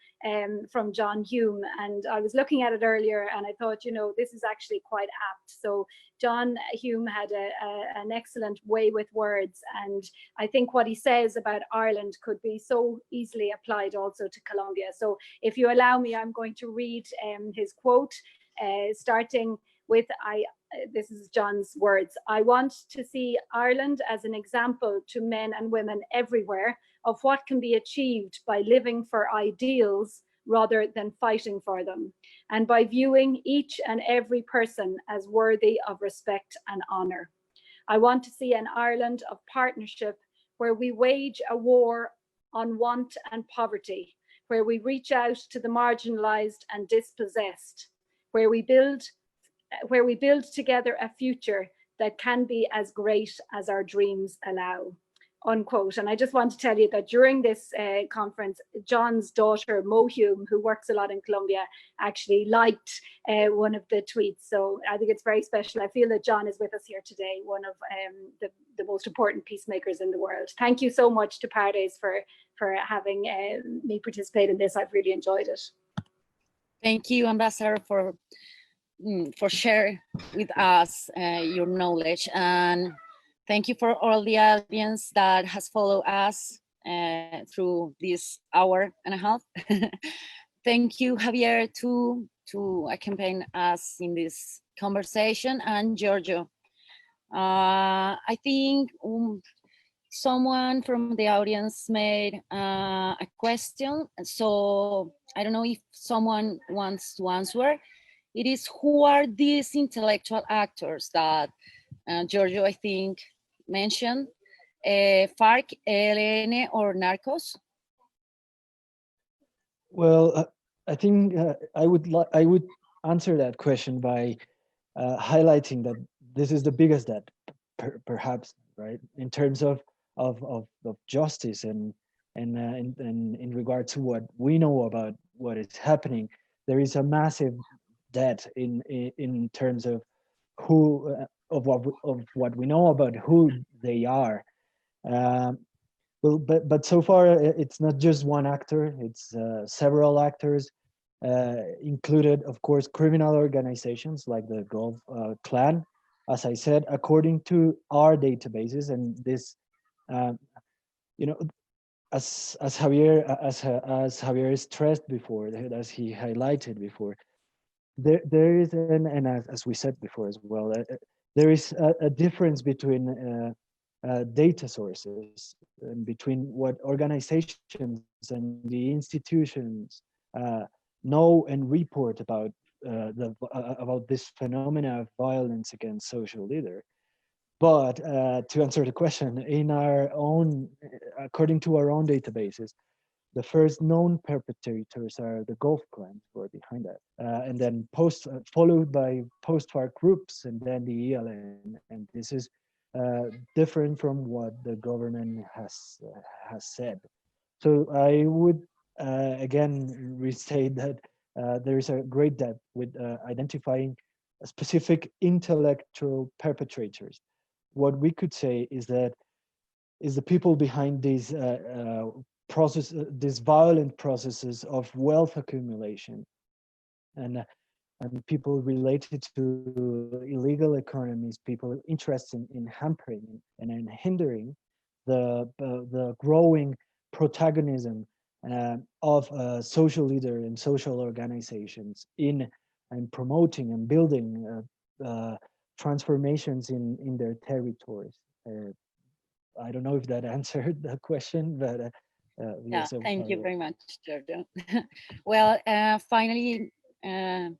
from John Hume. And I was looking at it earlier and I thought, you know, this is actually quite apt. So John Hume had an excellent way with words. And I think what he says about Ireland could be so easily applied also to Colombia. So if you allow me, I'm going to read his quote, starting with, this is John's words: "I want to see Ireland as an example to men and women everywhere of what can be achieved by living for ideals rather than fighting for them, and by viewing each and every person as worthy of respect and honor. I want to see an Ireland of partnership where we wage a war on want and poverty, where we reach out to the marginalized and dispossessed, where we build together a future that can be as great as our dreams allow," unquote. And I just want to tell you that during this conference, John's daughter, Mo Hume, who works a lot in Colombia, actually liked one of the tweets. So I think it's very special. I feel that John is with us here today, one of the most important peacemakers in the world. Thank you so much to Pardes for having me participate in this. I've really enjoyed it. Thank you, Ambassador, for sharing with us your knowledge, and thank you for all the audience that has followed us through this hour and a half. Thank you, Javier, to accompany us in this conversation, and Giorgio. I think someone from the audience made a question, so I don't know if someone wants to answer. It is, who are these intellectual actors that Giorgio, I think, mentioned? FARC, ELN, or Narcos? Well, I think I would answer that question by highlighting that this is the biggest debt, perhaps, right, in terms of justice and in regard to what we know about what is happening. There is a massive debt in terms of who of what we know about who they are. Well, but so far it's not just one actor; it's several actors, included, of course, criminal organizations like the Gulf Clan. As I said, according to our databases, and this, you know, as Javier stressed before, as he highlighted before, there is and as we said before as well, there is a difference between data sources and between what organizations and the institutions know and report about this phenomena of violence against social leaders. But to answer the question, in our own, according to our own databases, the first known perpetrators are the Gulf Clan, who are behind that, and then followed by post-FARC groups, and then the ELN. And this is different from what the government has said. So I would again restate that there is a great depth with identifying specific intellectual perpetrators. What we could say is that the people behind these these violent processes of wealth accumulation and people related to illegal economies, people interested in hampering and in hindering the growing protagonism of social leaders and social organizations in and promoting and building transformations in their territories. I don't know if that answered the question, but yeah, so thank you very much, Giorgio. Well, finally,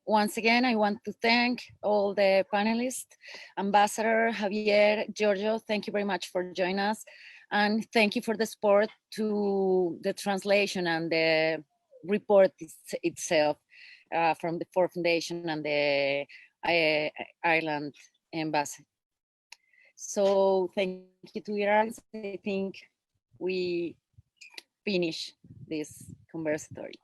once again, I want to thank all the panelists, Ambassador, Javier, Giorgio, thank you very much for joining us. And thank you for the support to the translation and the report itself from the Ford Foundation and the Ireland Embassy. So thank you to Iran. I think we finish this conversatory.